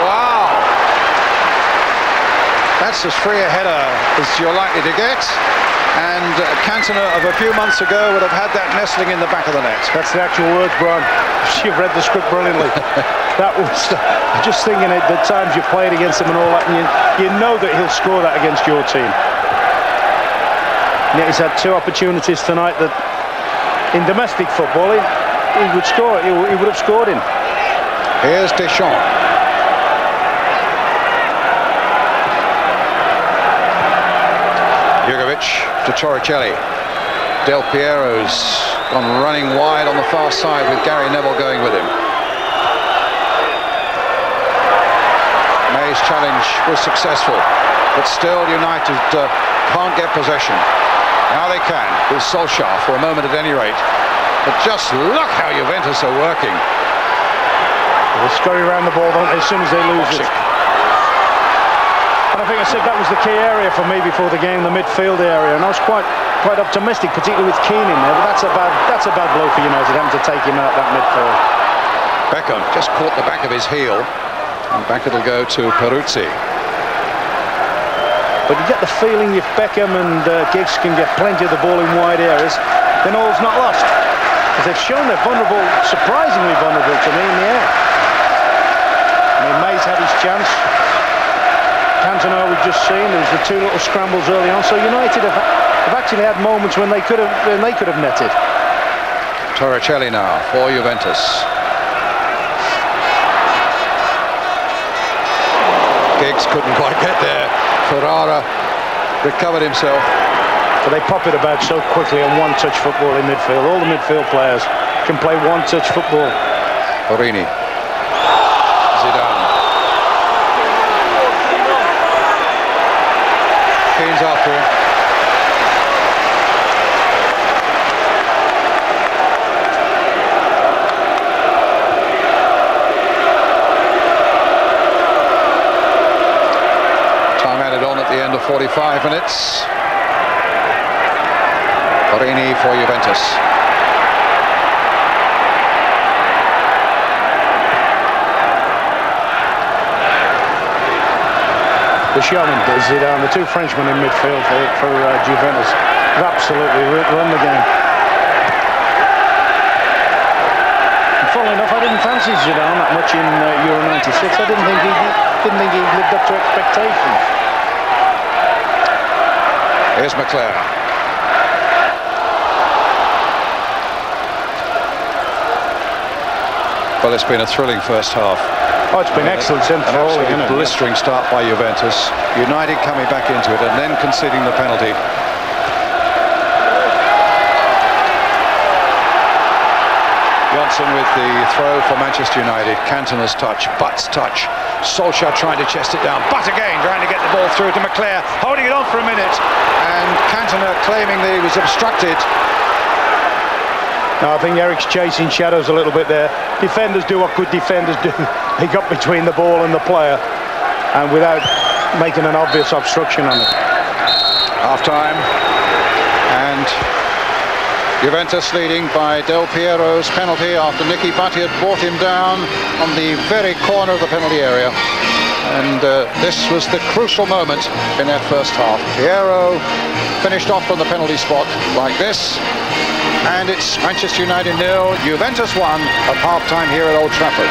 Wow. That's as free a header as you're likely to get. And Cantona of a few months ago would have had that nestling in the back of the net. That's the actual words, Brian. You've read the script brilliantly. That was just thinking it, the times you played against him and all that, and you know that he'll score that against your team. And yet he's had 2 opportunities tonight that in domestic football he would score. He would have scored in. Here's Deschamps. Jugovic to Torricelli. Del Piero's gone running wide on the far side with Gary Neville going with him. May's challenge was successful, but still United can't get possession. Now they can, with Solskjaer for a moment at any rate. But just look how Juventus are working. They'll scurry around the ball, don't they, as soon as they lose it. And I think I said that was the key area for me before the game, the midfield area, and I was quite optimistic, particularly with Keane in there. But that's a bad blow for United, having to take him out that midfield. Beckham just caught the back of his heel, and back it'll go to Peruzzi. But you get the feeling if Beckham and Giggs can get plenty of the ball in wide areas, then all's not lost. Because they've shown they're vulnerable, surprisingly vulnerable to me in the air. I mean, May's had his chance. Cantona we've just seen. There was the 2 little scrambles early on. So United have actually had moments when they could have netted. Torricelli now for Juventus. Giggs couldn't quite get there. Ferrara recovered himself. But they pop it about so quickly on one-touch football in midfield. All the midfield players can play one-touch football. Borini. Zidane. Keane's after him. Time added on at the end of 45 minutes. Borini for Juventus. The showman, Zidane, the two Frenchmen in midfield for Juventus, have absolutely run the game. And funnily enough, I didn't fancy Zidane that much in Euro '96. I didn't think he lived up to expectations. Here's McClare. Well, it's been a thrilling first half. Oh, it's been excellent since an absolutely blistering start by Juventus. United coming back into it and then conceding the penalty. Johnson with the throw for Manchester United. Cantona's touch, Butt's touch. Solskjaer trying to chest it down. Butt again trying to get the ball through to McClare, holding it on for a minute. And Cantona claiming that he was obstructed. No, I think Eric's chasing shadows a little bit there. Defenders do what good defenders do. They got between the ball and the player, and without making an obvious obstruction on it. Half-time, and Juventus leading by Del Piero's penalty after Nicky Butt had brought him down on the very corner of the penalty area. And this was the crucial moment in that first half. Piero finished off on the penalty spot like this. And it's Manchester United 0, Juventus 1 at half-time here at Old Trafford.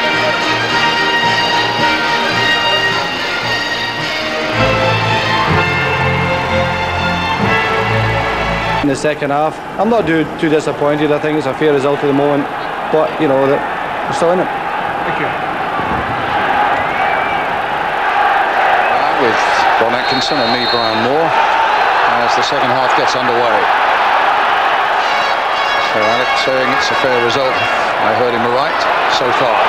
In the second half, I'm not too disappointed. I think it's a fair result at the moment, but you know that we're still in it. Thank you. With Ron Atkinson and me, Brian Moore, as the second half gets underway. So Alex saying it's a fair result. I heard him right so far.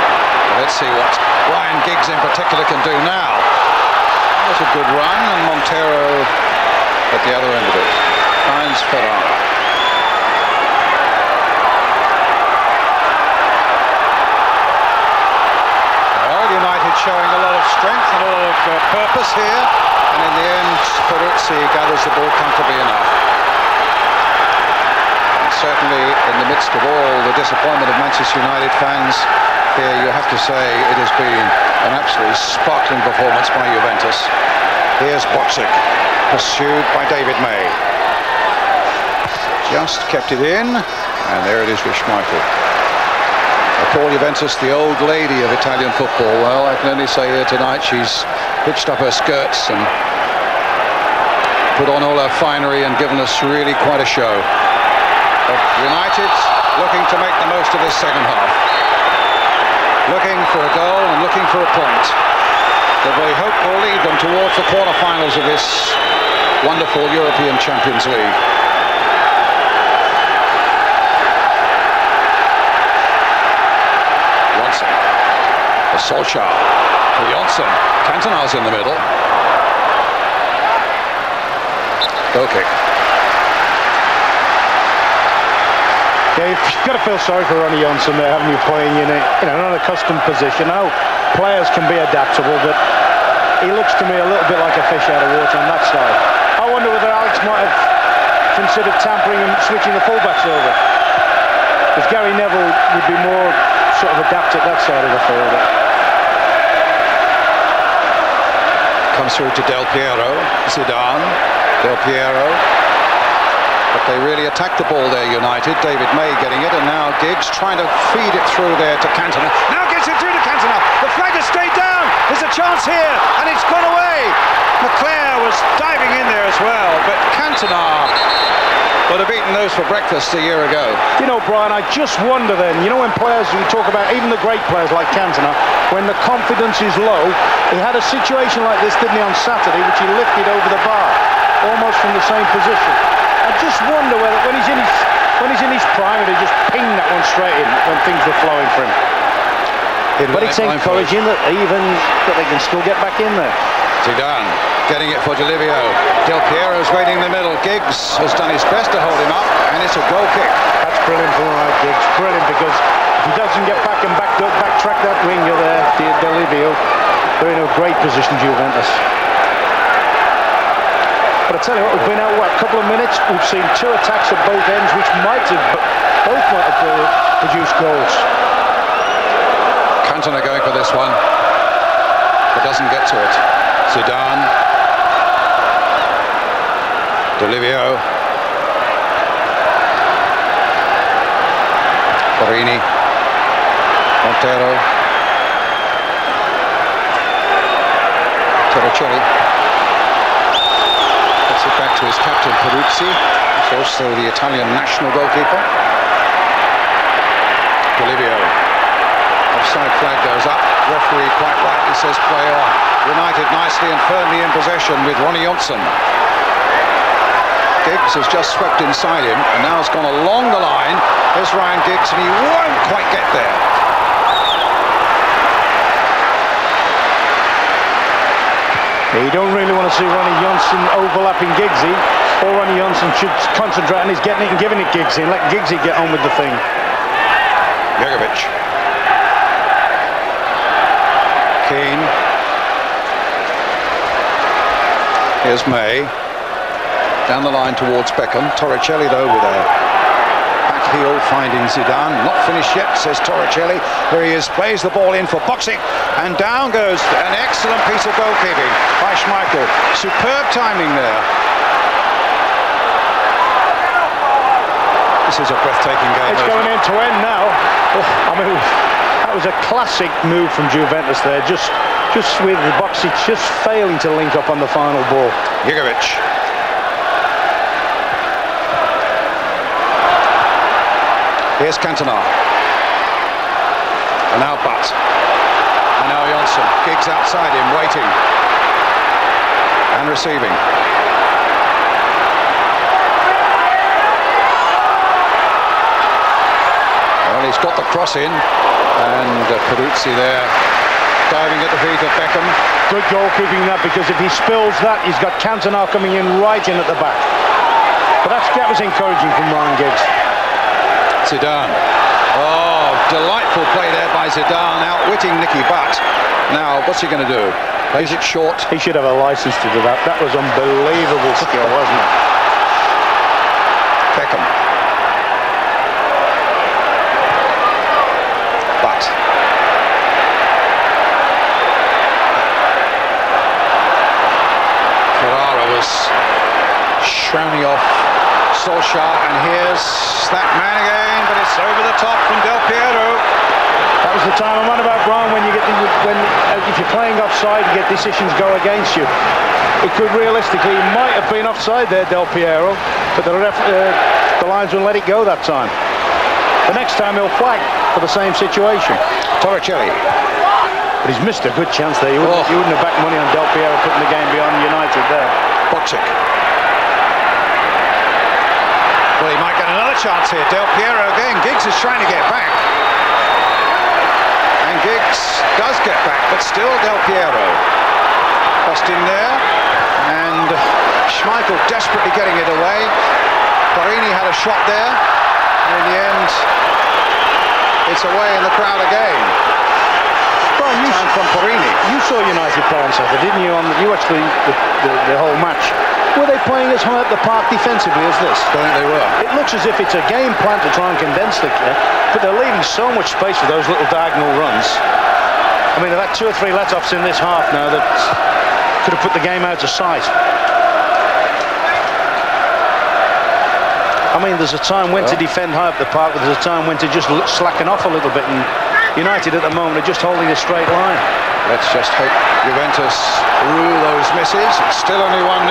Let's see what Ryan Giggs in particular can do now. That was a good run, and Montero at the other end of it finds Ferrara. Well, United showing a lot of strength and a lot of purpose here, and in the end, Peruzzi gathers the ball comfortably enough. Certainly in the midst of all the disappointment of Manchester United fans here, you have to say it has been an absolutely sparkling performance by Juventus. Here's Boxic, pursued by David May. Just kept it in, and there it is with Schmeichel. I call Juventus the old lady of Italian football. Well, I can only say here tonight she's hitched up her skirts and put on all her finery and given us really quite a show. United looking to make the most of this second half. Looking for a goal and looking for a point that we hope will lead them towards the quarter-finals of this wonderful European Champions League. Johnson for Solskjaer to Johnson. Cantona's in the middle. Goal kick. Yeah, you've got to feel sorry for Ronnie Johnson there, haven't you, playing in an unaccustomed position. Now, players can be adaptable, but he looks to me a little bit like a fish out of water on that side. I wonder whether Alex might have considered tampering and switching the fullbacks over. Because Gary Neville would be more sort of adept at that side of the field. Comes through to Del Piero, Zidane, Del Piero. But they really attacked the ball there, United. David May getting it, and now Giggs trying to feed it through there to Cantona. Now gets it through to Cantona. The flag is straight down. There's a chance here, and it's gone away. McClare was diving in there as well, but Cantona, but have eaten those for breakfast a year ago. You know, Brian, I just wonder then, you know, when players, we talk about even the great players like Cantona, when the confidence is low, he had a situation like this, didn't he, on Saturday, which he lifted over the bar, almost from the same position. I just wonder whether, when he's in his prime, he just pinged that one straight in when things were flowing for him. But it's encouraging that they can still get back in there. Zidane getting it for Delivio. Del Piero's waiting in the middle. Giggs has done his best to hold him up, and it's a goal kick. That's brilliant for Ryan Giggs. Brilliant, because if he doesn't get back and backtrack that winger there, Delivio, they're in a great position, Juventus. But I tell you what, we've been out a couple of minutes. We've seen 2 attacks at both ends, which both might have produced goals. Cantona going for this one, but doesn't get to it. Zidane, Delivio, Borini, Montero, Torricelli. Gets it back to his captain Peruzzi, who's also the Italian national goalkeeper. Delivio. Offside flag goes up. Referee quite rightly says play on. United nicely and firmly in possession with Ronnie Johnson. Giggs has just swept inside him and now has gone along the line. There's Ryan Giggs, and he won't quite get there. You don't really want to see Ronnie Johnson overlapping Giggsy. All Ronnie Johnson should concentrate on is getting it and giving it Giggsy and let Giggsy get on with the thing. Begovic. Keane. Here's May. Down the line towards Beckham. Torricelli, though, with a back heel finding Zidane. Not finished yet, says Torricelli. Here he is, plays the ball in for boxing. And down goes an excellent piece of goalkeeping by Schmeichel. Superb timing there. This is a breathtaking game. It's going end to end now. I mean, that was a classic move from Juventus there. Just with the boxing just failing to link up on the final ball. Begovic. Here's Cantona. And now Butt. And now Johnson. Giggs outside him, waiting. And receiving. Well, he's got the cross in. And Peruzzi there, diving at the feet of Beckham. Good goalkeeping that, because if he spills that, he's got Cantona coming in right in at the back. But that was encouraging from Ryan Giggs. Zidane. Oh, delightful play there by Zidane, outwitting Nicky Butt. Now, what's he going to do? Plays it short. He should have a license to do that. That was unbelievable skill, wasn't it? Beckham. Butt. Ferrara was shrouning off Solskjaer, and here's that man again, but it's over the top from Del Piero. That was the time I'm on about, Brian, when if you're playing offside, you get decisions go against you. It could realistically, he might have been offside there, Del Piero, but the linesman let it go that time. The next time he'll flag for the same situation. Torricelli. But he's missed a good chance there. You wouldn't have backed money on Del Piero putting the game beyond United there. Boxic. Well, he might get another chance here. Del Piero again. Giggs is trying to get back. And Giggs does get back, but still Del Piero. Crossed in there. And Schmeichel desperately getting it away. Borini had a shot there. And in the end, it's away in the crowd again. Brian, Time from Borini. You saw United play on Saturday, didn't you? You watched the whole match. Were they playing as high up the park defensively as this? I think they were. It looks as if it's a game plan to try and condense the game, but they're leaving so much space for those little diagonal runs. I mean, they've had 2 or 3 let-offs in this half now that could have put the game out of sight. I mean, there's a time when to defend high up the park, but there's a time when to just slacken off a little bit, and United at the moment are just holding a straight line. Let's just hope Juventus rule those misses. It's still only 1-0.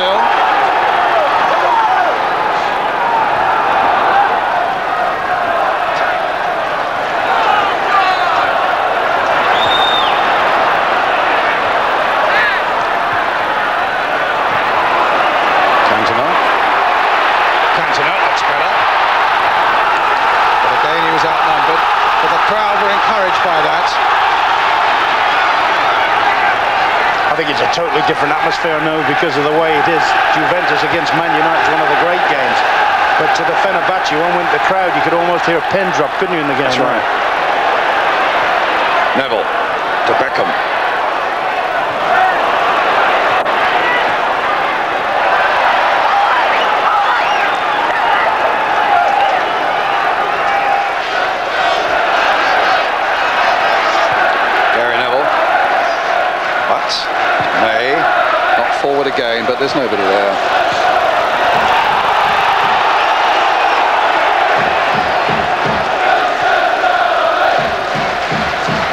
think it's a totally different atmosphere now because of the way it is. Juventus against Man United is one of the great games. But to the Fenerbahce, one went the crowd, you could almost hear a pin drop, couldn't you, in the game? That's right. Neville to Beckham. Forward again, but there's nobody there.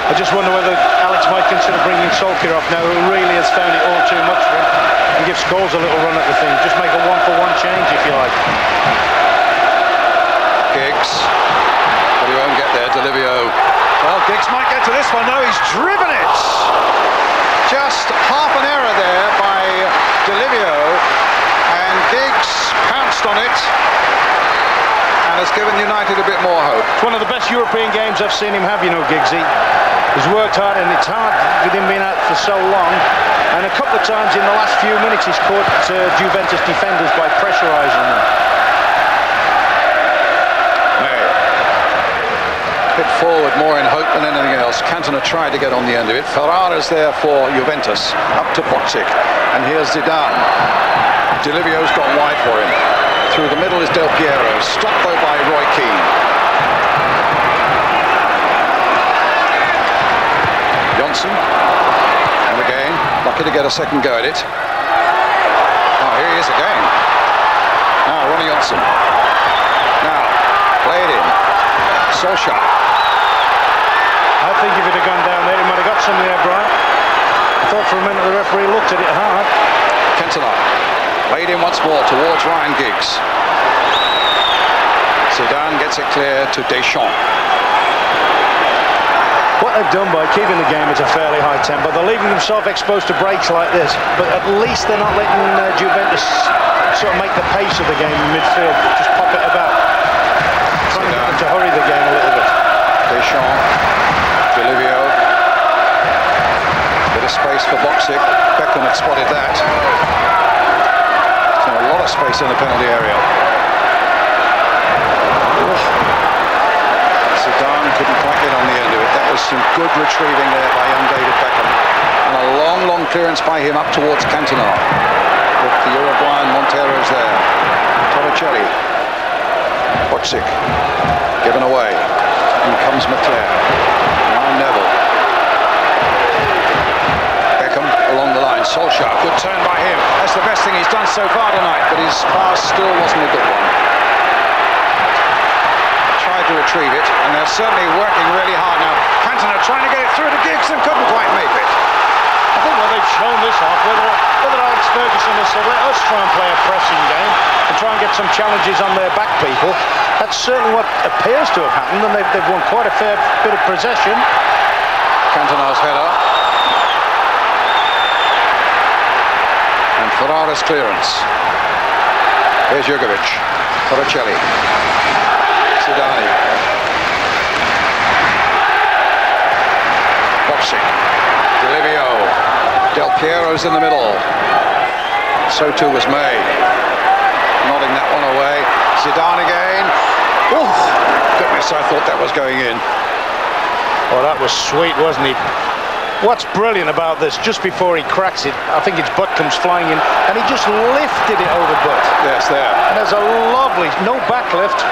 I just wonder whether Alex might consider bringing Solskjaer off now, who really has found it all too much for him, and give Scholes a little run at the thing. Just make a one-for-one change, if you like. Giggs, but he won't get there. Delivio. Well, Giggs might get to this one. No, he's driven it. Just half an error there by Delivio, and Giggs pounced on it and has given United a bit more hope. It's one of the best European games I've seen him have, you know, Giggsy. He's worked hard, and it's hard with him being out for so long. And a couple of times in the last few minutes he's caught Juventus defenders by pressurising them. Hit forward more in hope than anything else. Cantona tried to get on the end of it. Ferrara's there for Juventus. Up to Bocic. And here's Zidane. Delivio's gone wide for him. Through the middle is Del Piero. Stopped though by Roy Keane. Johnson. And again, lucky to get a second go at it. Oh, here he is again. Now, Ronnie Johnson. Now, play it in. Solskjaer. I think if it had gone down there, he might have got something there, Brian. I thought for a minute the referee looked at it hard. Cantona played in once more towards Ryan Giggs. Zidane gets it clear to Deschamps. What they've done by keeping the game at a fairly high tempo, they're leaving themselves exposed to breaks like this, but at least they're not letting Juventus sort of make the pace of the game in midfield, just pop it about, trying to get them to hurry the game a little bit. Deschamps, Delivio, bit of space for Bocic. Beckham had spotted that. So a lot of space in the penalty area. Zidane couldn't quite get on the end of it. That was some good retrieving there by young David Beckham. And a long clearance by him up towards Cantona. With the Uruguayan Montero's there. Torricelli. Bocic. Given away. In comes McClair. Now Neville. Beckham along the line. Solskjaer. Good turn by him. That's the best thing he's done so far tonight. But his pass still wasn't a good one. To retrieve it, and they're certainly working really hard now. Cantona trying to get it through to Giggs and couldn't quite make it. I think what they've shown this half, whether Alex Ferguson has said, let us try and play a pressing game and try and get some challenges on their back people, that's certainly what appears to have happened, and they've won quite a fair bit of possession. Cantona's header. And Ferrara's clearance. Here's Jurgovic. Torricelli. Zidane. Bocic. Delivio. Del Piero's in the middle. So too was May. Nodding that one away. Zidane again. Oof! Goodness, I thought that was going in. Oh, that was sweet, wasn't he? What's brilliant about this, just before he cracks it, I think his butt comes flying in, and he just lifted it over butt. Yes, there. And there's a lovely, no backlift.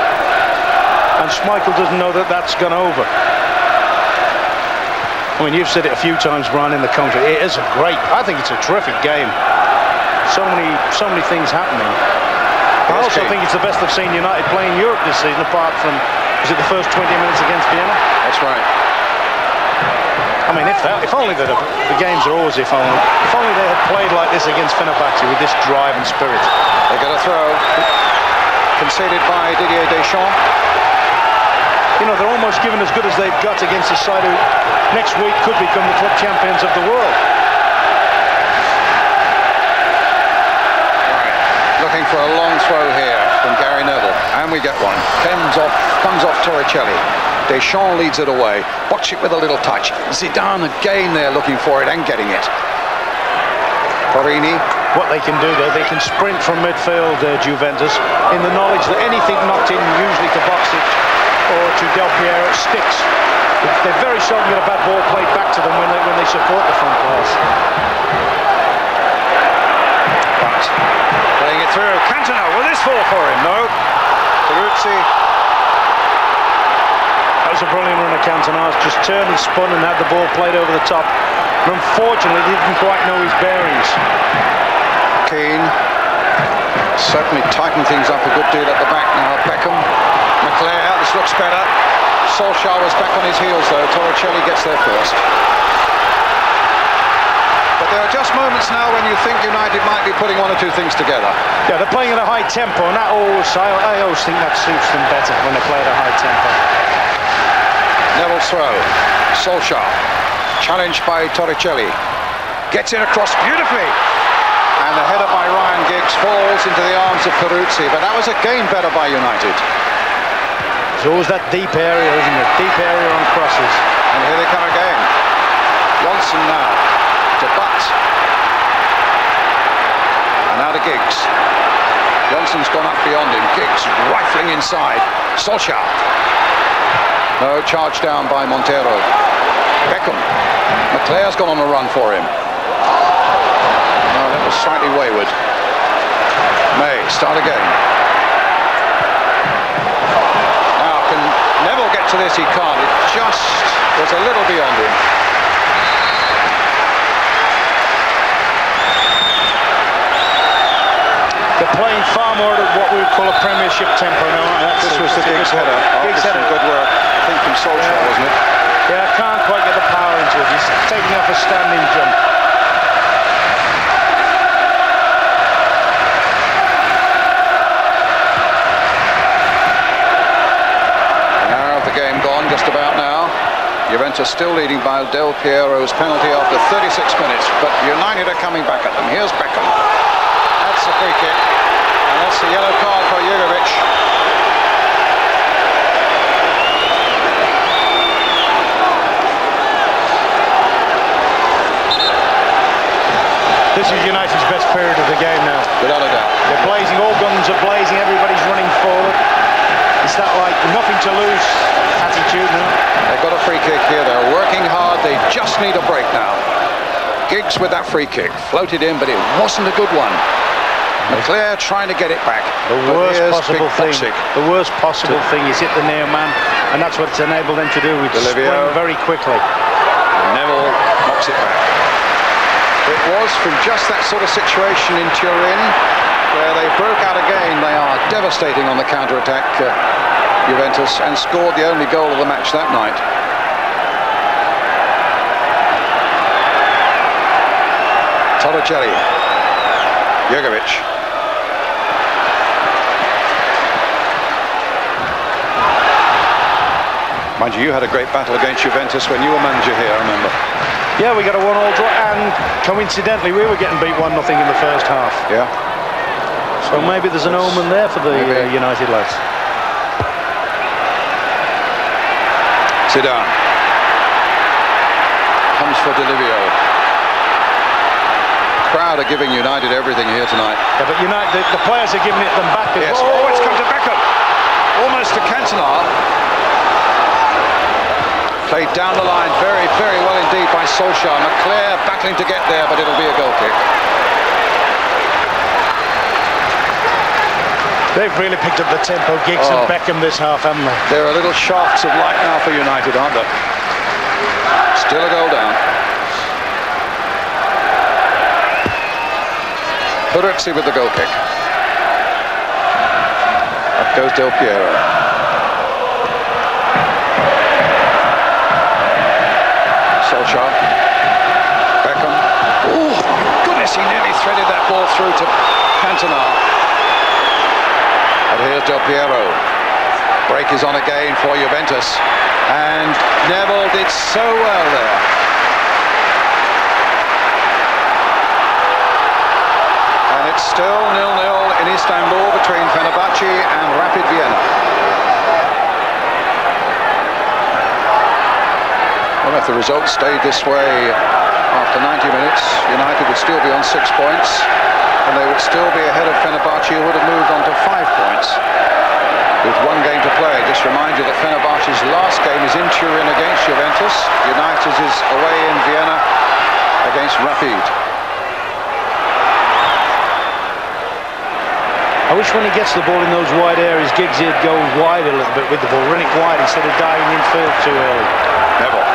And Schmeichel doesn't know that that's gone over. I mean, you've said it a few times, Brian, in the commentary. It is I think it's a terrific game. So many things happening. I also think it's the best I've seen United play in Europe this season, apart from, was it the first 20 minutes against Vienna? That's right. I mean, if only the games are always if only they had played like this against Fenerbahce with this drive and spirit. They got a throw. Conceded by Didier Deschamps. You know, they're almost given as good as they've got against a side who next week could become the club champions of the world. Right, looking for a long throw here from Gary Neville, and we get one. Comes off Torricelli. Deschamps leads it away. Bocic with a little touch. Zidane again there looking for it and getting it. Borini. What they can do, though, they can sprint from midfield, Juventus, in the knowledge that anything knocked in, usually to Boxic or to Del Piero, sticks. They very seldom get a bad ball played back to them when they support the front players. But playing it through. Cantona, will this fall for him? No. Peruzzi. That was a brilliant run of Cantona. Just turned and spun and had the ball played over the top. But unfortunately, he didn't quite know his bearings. Keane certainly tightened things up a good deal at the back now. Beckham, McClair, this looks better. Solskjaer was back on his heels though. Torricelli gets there first. But there are just moments now when you think United might be putting one or two things together. Yeah, they're playing at a high tempo, and I always think that suits them better when they play at a high tempo. Neville's throw. Solskjaer, challenged by Torricelli. Gets in across beautifully. And the header by Ryan Giggs falls into the arms of Peruzzi, but that was again better by United. There's always that deep area, isn't it? Deep area on crosses. And here they come again. Johnson now to Butt. And now to Giggs. Johnson's gone up beyond him. Giggs rifling inside. Solskjaer. No, charge down by Montero. Beckham. McClair's gone on a run for him. No, that was slightly wayward. May, start again. Now, can Neville get to this? He can't. It just was a little beyond him. They're playing far more at what we would call a Premiership tempo now. This was the Giggs header. Giggs header. Good work. I think from Solskjaer, wasn't it? Yeah, I can't quite get the power into it. He's taking off a standing jump. Game gone just about now. Juventus still leading by Del Piero's penalty after 36 minutes, but United are coming back at them. Here's Beckham. That's a free kick, and that's the yellow card for Jugovic. This is United's best period of the game now. Without a doubt. They're blazing, all guns are blazing, everybody's running forward. It's that like nothing to lose attitude now. They've got a free kick here. They're working hard. They just need a break now. Giggs with that free kick. Floated in, but it wasn't a good one. McClair trying to get it back. The worst possible thing is hit the near man, and that's what it's enabled them to do. It's spring very quickly. Neville knocks it back. It was from just that sort of situation in Turin, where they broke out again. They are devastating on the counter-attack, Juventus, and scored the only goal of the match that night. Torricelli. Jugovic. Mind you, you had a great battle against Juventus when you were manager here, I remember. Yeah, we got a 1-1 draw, and coincidentally, we were getting beat 1-0 in the first half. Yeah. So maybe there's an omen there for the United lads. Zidane. Comes for Delivio. Crowd are giving United everything here tonight. Yeah, but United, the players are giving it them back as yes. well. Oh, it's come to Beckham. Almost to Cantona. Played down the line very, very well indeed by Solskjaer. McClair battling to get there, but it'll be a goal kick. They've really picked up the tempo, Giggs and Beckham this half, haven't they? There are little shafts of light now for United, aren't there? Still a goal down. Peruzzi with the goal kick. Up goes Del Piero. Solskjaer. Beckham. Oh, my goodness, he nearly threaded that ball through to Cantona. And here's Del Piero. Break is on again for Juventus. And Neville did so well there. And it's still 0-0 in Istanbul between Fenerbahce and Rapid Vienna. Well, if the results stayed this way After 90 minutes, United would still be on 6 points, and they would still be ahead of Fenerbahce, who would have moved on to 5 points. With 1 game to play. Just remind you that Fenerbahce's last game is in Turin against Juventus. United's is away in Vienna against Rapid. I wish when he gets the ball in those wide areas, Giggsy would go wide a little bit with the ball, run it wide instead of diving infield too early. Neville.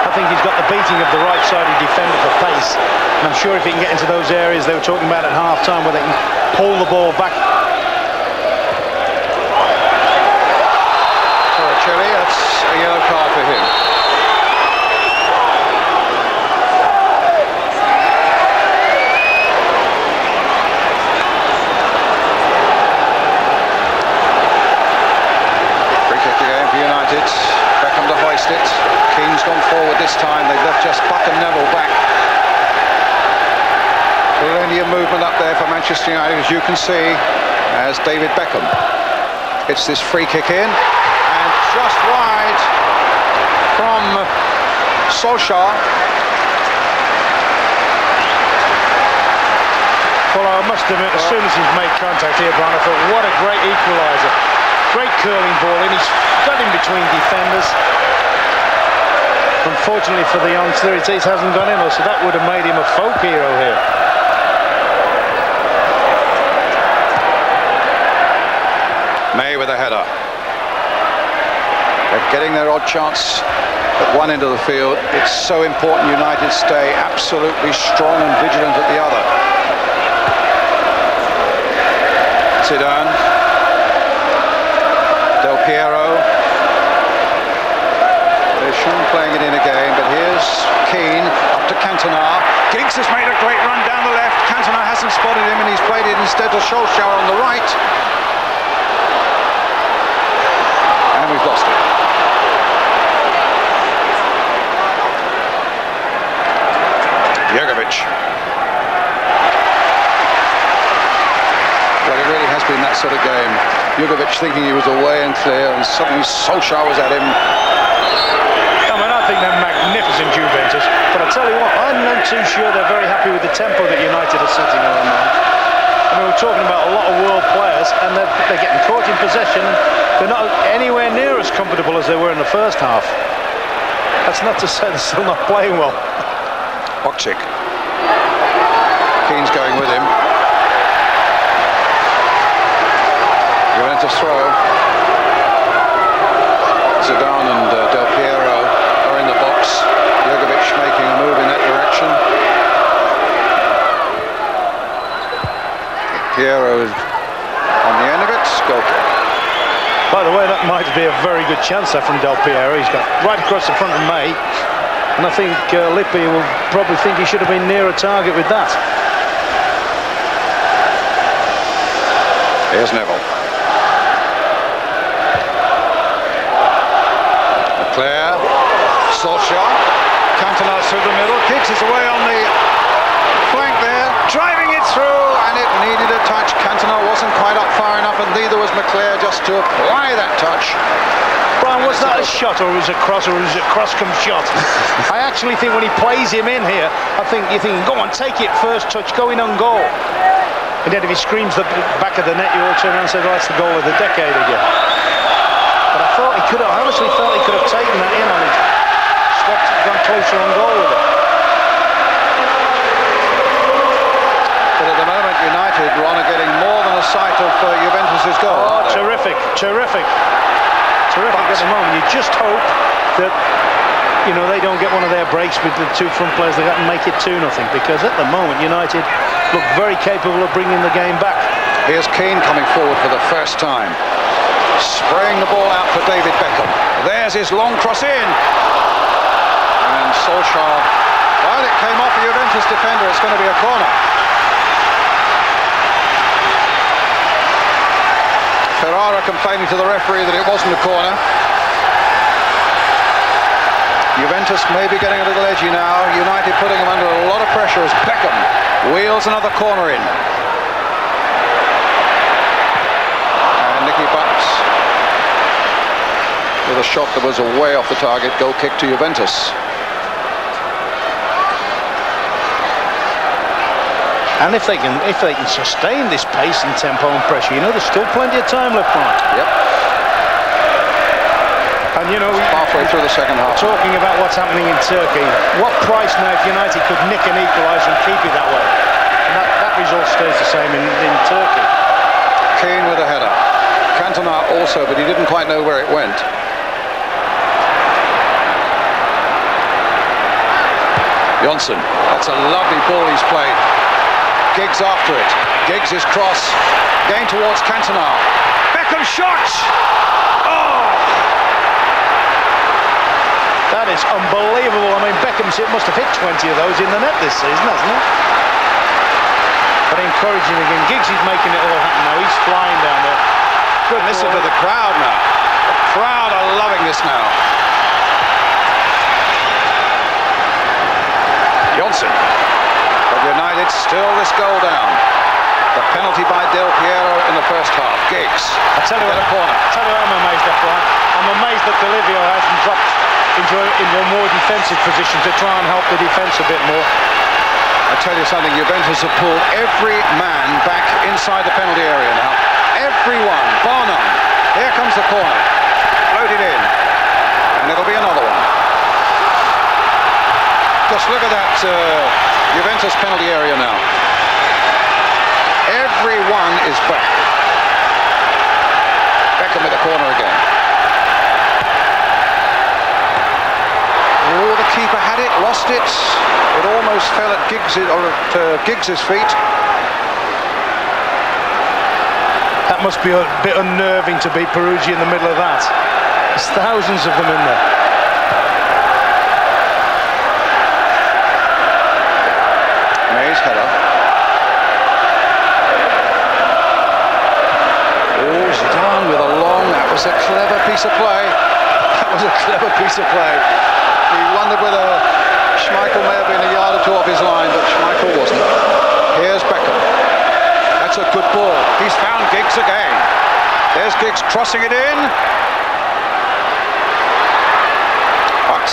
I think he's got the beating of the right-sided defender for pace. And I'm sure if he can get into those areas they were talking about at half-time where they can pull the ball back. Chile, that's a yellow card for him. Free kick again for United. Beckham to hoist it. Keane's gone forward this time. They've left just Buck and Neville back. Plenty of movement up there for Manchester United, as you can see, as David Beckham hits this free kick in. Just wide from Solskjaer. Well, I must admit, as soon as he's made contact here, Brian, I thought, what a great equaliser. Great curling ball in. He's got in between defenders. Unfortunately for the youngster, it hasn't gone in, so that would have made him a folk hero here. May with a header. They're getting their odd chance at one end of the field. It's so important United stay absolutely strong and vigilant at the other. Zidane. Del Piero. There's Sean playing it in again, but here's Keane up to Cantona. Giggs has made a great run down the left. Cantona hasn't spotted him, and he's played it instead to Solskjaer on the right. And we've lost it. Jugovic. Well, it really has been that sort of game. Jugovic thinking he was away and clear, and suddenly Solskjaer was at him. I mean, I think they're magnificent, Juventus, but I tell you what, I'm not too sure they're very happy with the tempo that United are setting at the moment. I mean, we're talking about a lot of world players, and they're getting caught in possession, and they're not anywhere near as comfortable as they were in the first half. That's not to say they're still not playing well. Bokcik. Keane's going with him. Juventus throw. Zidane and Del Piero are in the box. Jugovic making a move in that direction. Piero is on the end of it. Goal kick. By the way, that might be a very good chance there from Del Piero. He's got right across the front of May. And I think Lippi will probably think he should have been near a target with that. Here's Neville. Leclerc. Solskjaer. Cantona through the middle. Giggs is away on the flank there. Driving it through, and it needed a touch. Cantona wasn't quite up far enough, and neither was Leclerc just to apply that touch. Brian, was that a shot, or was it a cross, or was it a cross-come shot? I actually think when he plays him in here, I think you're thinking, go on, take it, first touch, go in on goal. And then if he screams the back of the net, you all turn around and say, well, that's the goal of the decade again. But I honestly felt he could have taken that in on it. Swept, gone closer on goal with it. But at the moment, United, Ron, are getting more than a sight of Juventus' goal. Oh, terrific, terrific. Terrific at the moment. You just hope that, you know, they don't get one of their breaks with the two front players they got and make it 2-0, because at the moment United look very capable of bringing the game back. Here's Keane coming forward for the first time, spraying the ball out for David Beckham. There's his long cross in, and Solskjaer, well, it came off a Juventus defender. It's going to be a corner. Ferrara complaining to the referee that it wasn't a corner. Juventus may be getting a little edgy now. United putting them under a lot of pressure as Beckham wheels another corner in. And Nicky Butt with a shot that was away off the target. Goal kick to Juventus. And if they can sustain this pace and tempo and pressure, you know, there's still plenty of time left on. Yep. And you know, Halfway through the second half. Talking about what's happening in Turkey, what price now if United could nick and equalise and keep it that way? And that result stays the same in Turkey. Keane with a header. Cantona also, but he didn't quite know where it went. Johnson, that's a lovely ball he's played. Giggs after it. Giggs' cross, going towards Cantona. Beckham shot! Oh! That is unbelievable. I mean, Beckham must have hit 20 of those in the net this season, hasn't he? But encouraging again. Giggs is making it all happen now. He's flying down there. Good. Listen to the crowd now. The crowd are loving this now. Johnson. But United still this goal down. The penalty by Del Piero in the first half. Giggs. I tell you what, I'm amazed at, Brian. I'm amazed that Delivio hasn't dropped into a more defensive position to try and help the defence a bit more. I tell you something, Juventus have pulled every man back inside the penalty area now. Everyone, bar none. Here comes the corner. Loaded in. And it'll be another one. Just look at that Juventus penalty area now. Everyone is back. Beckham with the corner again. Oh, the keeper had it, lost it. It almost fell at Giggs' feet. That must be a bit unnerving to beat Peruggi in the middle of that. There's thousands of them in there. May's header. Oh, Zidane with a long, that was a clever piece of play. That was a clever piece of play. He wondered whether Schmeichel may have been a yard or two off his line, but Schmeichel wasn't. Here's Beckham. That's a good ball. He's found Giggs again. There's Giggs crossing it in. But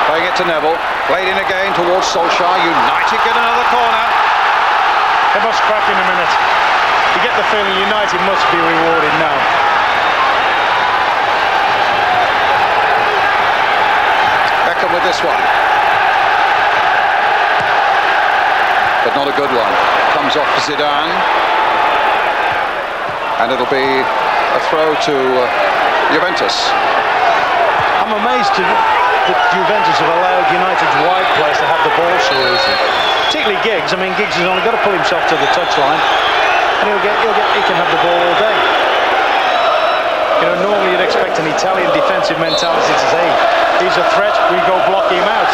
playing it to Neville. Played in again towards Solskjaer. United get another corner. They must crack in a minute. You get the feeling United must be rewarded now. Beckham with this one. But not a good one. Comes off Zidane. And it'll be a throw to Juventus. I'm amazed that Juventus have allowed United's wide players to have the ball so easy. Particularly Giggs. I mean, Giggs has only got to pull himself to the touchline, and he can have the ball all day. You know, normally you'd expect an Italian defensive mentality to say, he's a threat, we go block him out.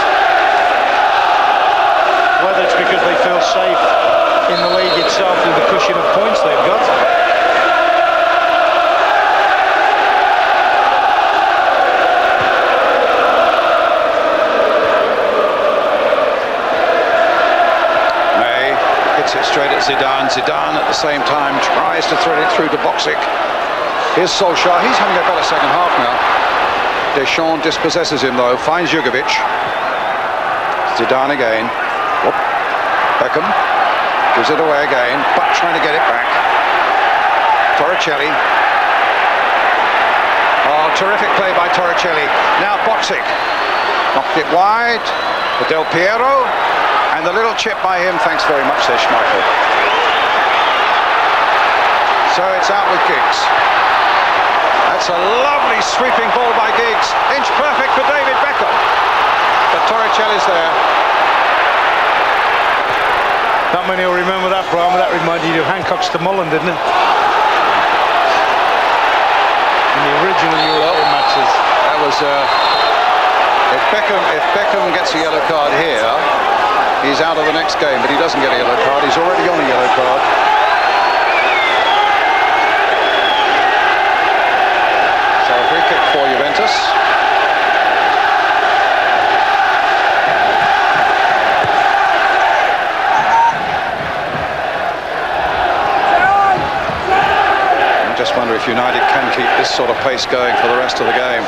Whether it's because they feel safe in the league itself with the cushion of points they've got. It straight at Zidane. Zidane at the same time tries to thread it through to Boxic. Here's Solskjaer. He's having a better second half now. Deschamps dispossesses him though. Finds Jugovic. Zidane again. Whoop. Beckham gives it away again, but trying to get it back. Torricelli. Oh, terrific play by Torricelli. Now Boxic knocked it wide for Del Piero. And the little chip by him, thanks very much, says Schmeichel. So it's out with Giggs. That's a lovely sweeping ball by Giggs. Inch perfect for David Beckham. But Torricelli's there. Not many will remember that, Brian, but that reminded you of Hancock's to Mullen, didn't it? In the original European matches. That was, if Beckham gets a yellow card here, he's out of the next game, but he doesn't get a yellow card. He's already on a yellow card. So a free kick for Juventus. I just wonder if United can keep this sort of pace going for the rest of the game.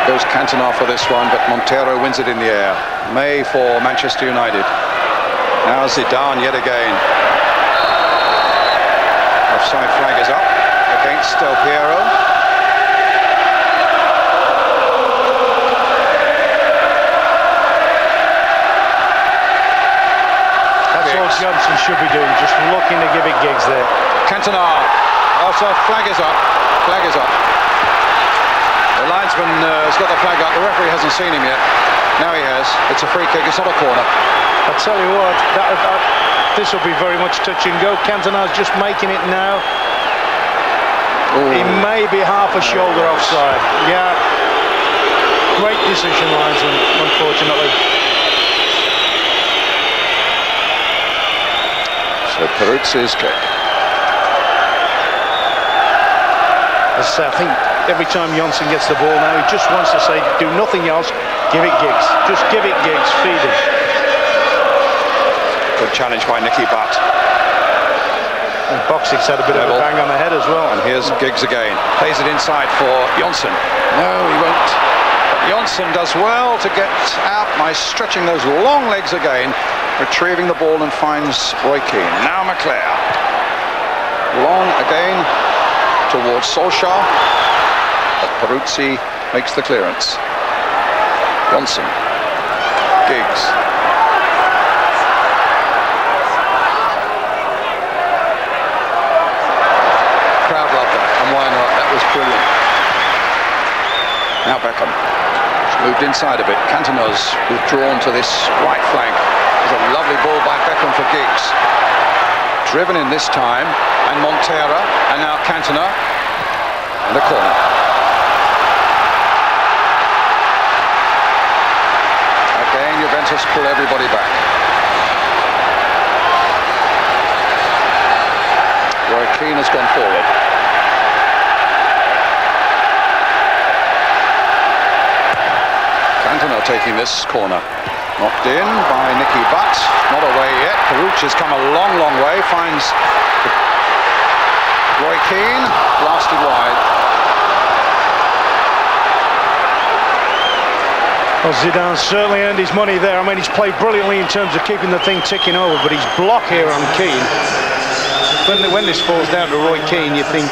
Goes Cantona for this one, but Montero wins it in the air. May for Manchester United. Now Zidane yet again. Offside flag is up against Del Piero. That's all Johnson should be doing, just looking to give it Giggs there. Cantona. Also, flag is up. Flag is up. The linesman has got the flag up. The referee hasn't seen him yet. Now he has. It's a free kick. It's not a corner. I tell you what, this will be very much touch and go. Cantona's just making it now. Ooh. He may be half a shoulder offside. Yeah. Great decision, linesman, unfortunately. So Peruzzi's kick. As I say, I think every time Johnson gets the ball now, he just wants to say, do nothing else, give it Giggs. Just give it Giggs, feed him. Good challenge by Nicky Butt. And Boxing's had a bit of a bang on the head as well. And here's Giggs again. Plays it inside for Johnson. No, he won't. But Johnson does well to get out by stretching those long legs again, retrieving the ball and finds Roy Keane. Now McClare. Long again towards Solskjaer. But Peruzzi makes the clearance. Johnson. Giggs. Crowd loved that, and why not? That was brilliant. Now Beckham. It's moved inside a bit. Cantona's withdrawn to this right flank. There's a lovely ball by Beckham for Giggs. Driven in this time, and Montera, and now Cantona. And the corner. Again, Juventus pull everybody back. Roy Keane has gone forward. Cantona taking this corner. Knocked in by Nicky Butt. Not away yet. Peruzzi's come a long, long way. Finds Roy Keane. Blasted wide. Well, Zidane certainly earned his money there. I mean, he's played brilliantly in terms of keeping the thing ticking over, but his block here on Keane, when this falls down to Roy Keane, you think,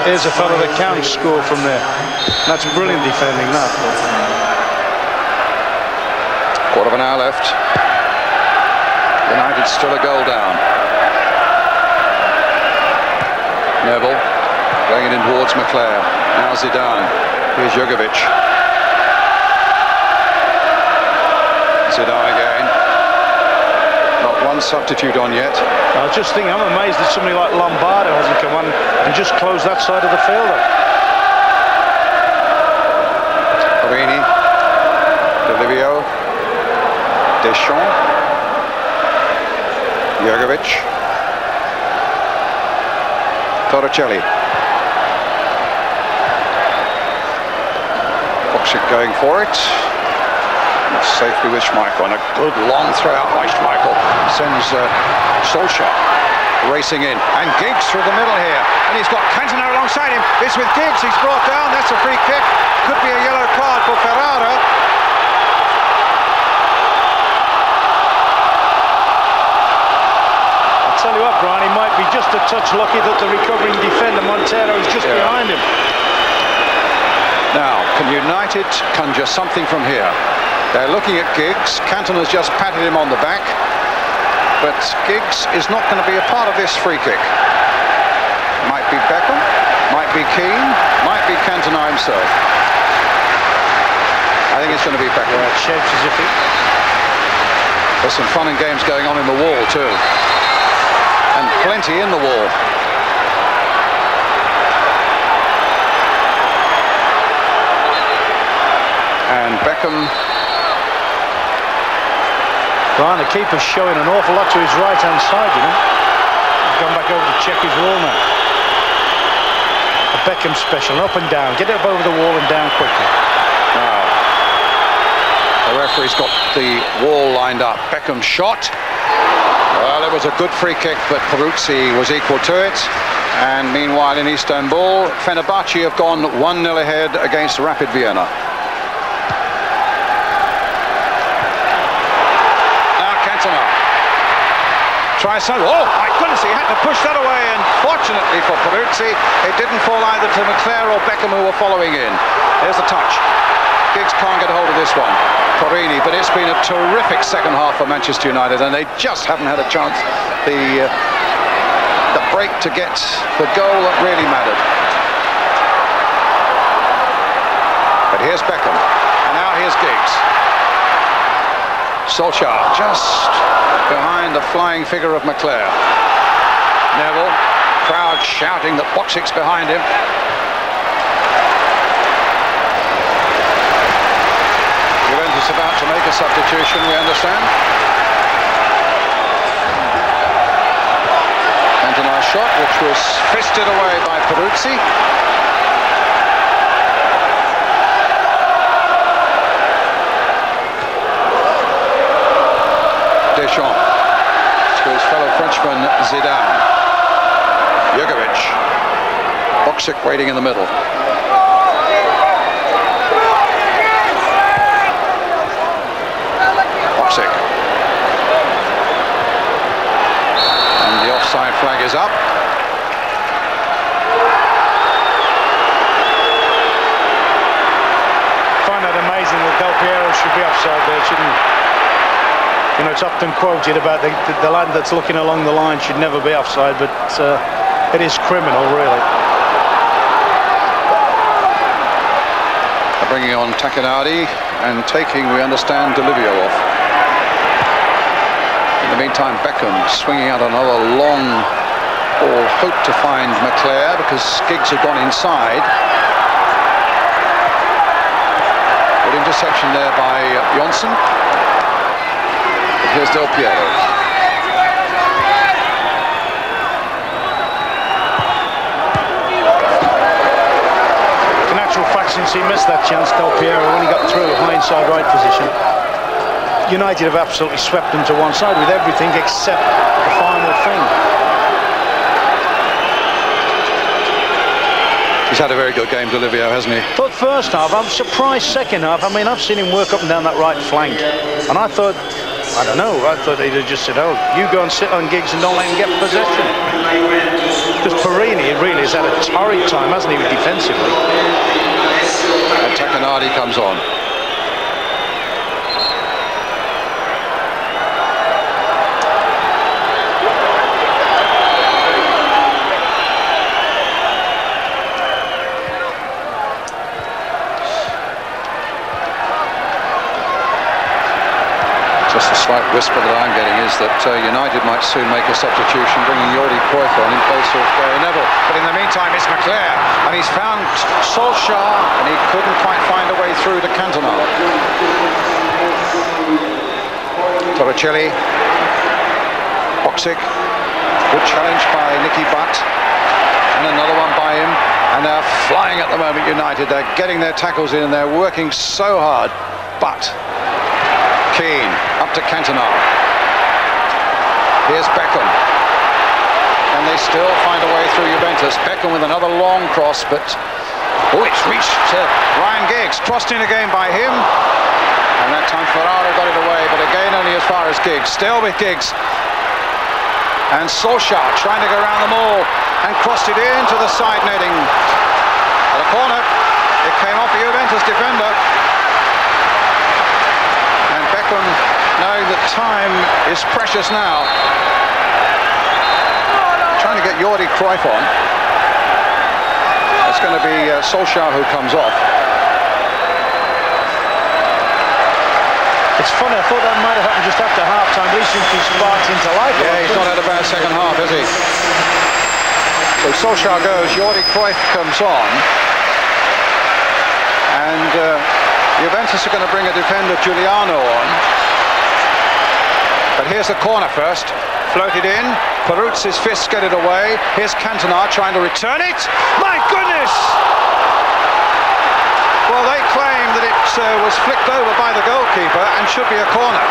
here's a fellow that can score from there. That's brilliant defending, that. Quarter of an hour left. United still a goal down. Neville going it in towards McClare. Now Zidane. Here's Jugovic. Zidane again. Not one substitute on yet. I just think I'm amazed that somebody like Lombardo hasn't come on and just closed that side of the field up. Carini. D'Olivio. Deschamps. Jugovic. Torricelli. Boxic going for it. Safely with Schmeichel, and a good long throw out by Schmeichel. Sends Solskjaer racing in, and Giggs through the middle here, and he's got Cantona alongside him. It's with Giggs, he's brought down, that's a free kick. Could be a yellow card for Ferrara. I'll tell you what, Brian, he might be just a touch lucky that the recovering defender Montero is just behind him. Now, can United conjure something from here? They're looking at Giggs. Cantona's just patted him on the back. But Giggs is not going to be a part of this free kick. Might be Beckham, might be Keane, might be Cantona himself. I think it's going to be Beckham. Yeah, it shapes as if it... There's some fun and games going on in the wall too. And plenty in the wall. And Beckham... Brian, the keeper's showing an awful lot to his right-hand side, you know. He's gone back over to check his wall now. A Beckham special, up and down. Get it up over the wall and down quickly. Now, the referee's got the wall lined up. Beckham shot. Well, it was a good free kick, but Peruzzi was equal to it. And meanwhile in Istanbul, Fenerbahce have gone 1-0 ahead against Rapid Vienna. try some. Oh my goodness, he had to push that away, and fortunately for Peruzzi, it didn't fall either to McClare or Beckham, who were following in. There's the touch. Giggs can't get hold of this one. Porini, but it's been a terrific second half for Manchester United, and they just haven't had a chance. The break to get the goal that really mattered. But here's Beckham, and now here's Giggs. Solskjaer just behind the flying figure of McClare. Neville, crowd shouting that Boxic's behind him. Juventus about to make a substitution, we understand. Cantona's shot, which was fisted away by Peruzzi. Deschamps to his fellow Frenchman Zidane. Jugovic. Boxic waiting in the middle. Boxic. And the offside flag is up. I find that amazing that Del Piero should be offside there, shouldn't he? You know, it's often quoted about the lad that's looking along the line should never be offside, but it is criminal, really. They're bringing on Takenardi and taking, we understand, Delivio off. In the meantime, Beckham swinging out another long ball, hope to find McClare because Giggs had gone inside. Good interception there by Johnson. Here's Del Piero. In actual fact, since he missed that chance, Del Piero, when he got through high inside right position, United have absolutely swept them to one side with everything except the final thing. He's had a very good game, Delivio, hasn't he? Thought first half, I'm surprised second half. I mean, I've seen him work up and down that right flank, and I thought he'd have just said, oh, you go and sit on Giggs and don't let him get possession. Because Porini really has had a torrid time, hasn't he, defensively? And Takenardi comes on. Just a slight whisper that I'm getting is that United might soon make a substitution, bringing Jordi Cruyff on in place of Gary Neville. But in the meantime, it's McClare, and he's found Solskjaer, and he couldn't quite find a way through to Cantona. Torricelli, Boxic, good challenge by Nicky Butt, and another one by him, and they're flying at the moment, United. They're getting their tackles in, and they're working so hard, but Keane up to Cantona. Here's Beckham, and they still find a way through Juventus. Beckham with another long cross, but it's reached Ryan Giggs, crossed in again by him, and that time Ferrara got it away, but again only as far as Giggs. Still with Giggs, and Solskjaer trying to go around them all and crossed it into the side netting. At a corner, it came off the Juventus defender. Beckham, knowing that time is precious now, trying to get Jordi Cruyff on. It's going to be Solskjaer who comes off. It's funny, I thought that might have happened just after half-time, but he seems to be sparked into life. Yeah, he's not had a bad second half, has he? So Solskjaer goes, Jordi Cruyff comes on, and Juventus are going to bring a defender, Giuliano, on. But here's the corner first. Floated in. Peruzzi's fists get it away. Here's Cantona trying to return it. My goodness! Well, they claim that it was flicked over by the goalkeeper and should be a corner.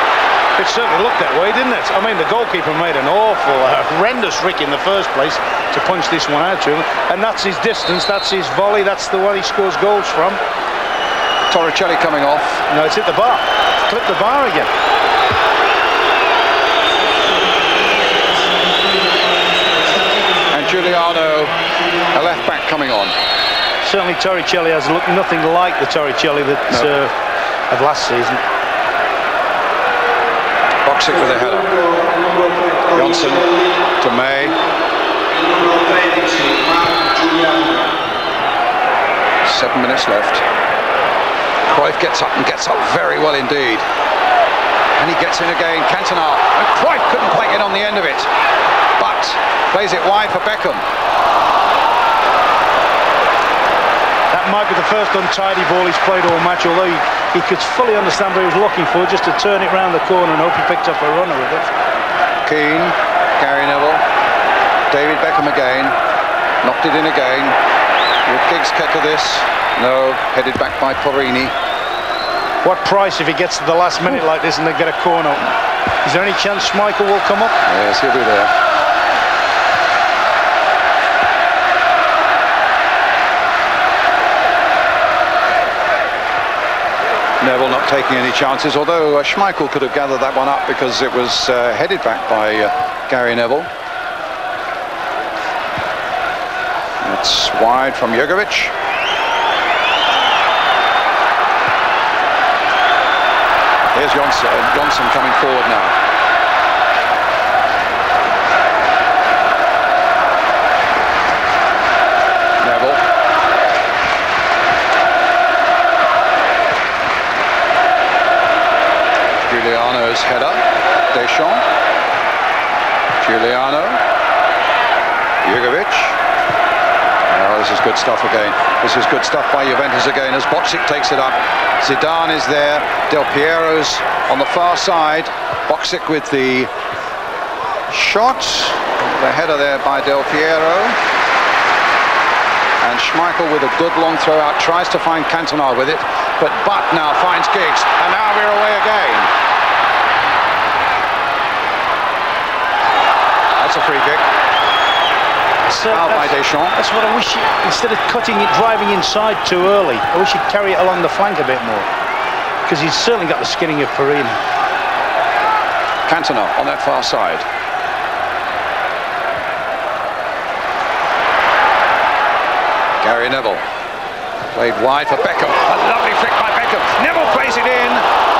It certainly looked that way, didn't it? I mean, the goalkeeper made an awful, horrendous rick in the first place to punch this one out to him. And that's his distance, that's his volley, that's the one he scores goals from. Torricelli coming off. No, it's hit the bar. Clip the bar again. A left back coming on. Certainly Torricelli has looked nothing like the Torricelli that of last season. Boxic with a header. Johnson to May. 7 minutes left. Cruyff gets up and gets up very well indeed. And he gets in again, Cantona. And Cruyff couldn't quite get on the end of it. But plays it wide for Beckham. That might be the first untidy ball he's played all match, although he could fully understand what he was looking for, just to turn it round the corner and hope he picked up a runner with it. Keane, Gary Neville, David Beckham again, knocked it in again. Will Giggs kick of this? No, headed back by Porrini. What price if he gets to the last minute like this and they get a corner? Is there any chance Schmeichel will come up? Yes, he'll be there. Neville not taking any chances, although Schmeichel could have gathered that one up because it was headed back by Gary Neville. It's wide from Jugovic. Here's Johnson coming forward now. Neville. Giuliano's header. Deschamps. Giuliano. Jugovic. Oh, this is good stuff again. This is good stuff by Juventus again as Boxic takes it up. Zidane is there. Del Piero's on the far side. Boxic with the shot. The header there by Del Piero. And Schmeichel with a good long throw out. Tries to find Cantona with it. But Butt now finds Giggs. And now we're away again. That's a free kick. Foul by Deschamps. That's what I wish, instead of cutting it, driving inside too early, I wish he'd carry it along the flank a bit more. Because he's certainly got the skinning of Porrini. Cantona on that far side. Gary Neville. Played wide for Beckham. A lovely flick by Beckham. Neville plays it in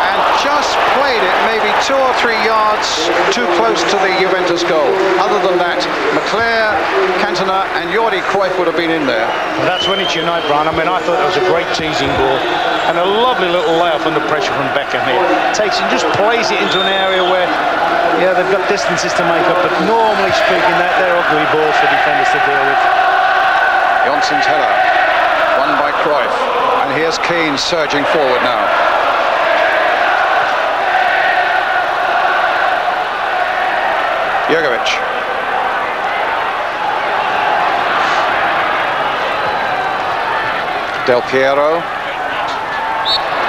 and just played it maybe 2 or 3 yards too close to the Juventus goal. Other than that, McClair, Cantona and Jordi Cruyff would have been in there. That's when it's Unite, Brian. I mean, I thought that was a great teasing ball and a lovely little layoff under pressure from Beckham here. Takes it, just plays it into an area where, yeah, they've got distances to make up, but normally speaking, they're ugly balls for defenders to deal with. Johnson's header, won by Cruyff, and here's Keane surging forward now. Jugovic. Del Piero.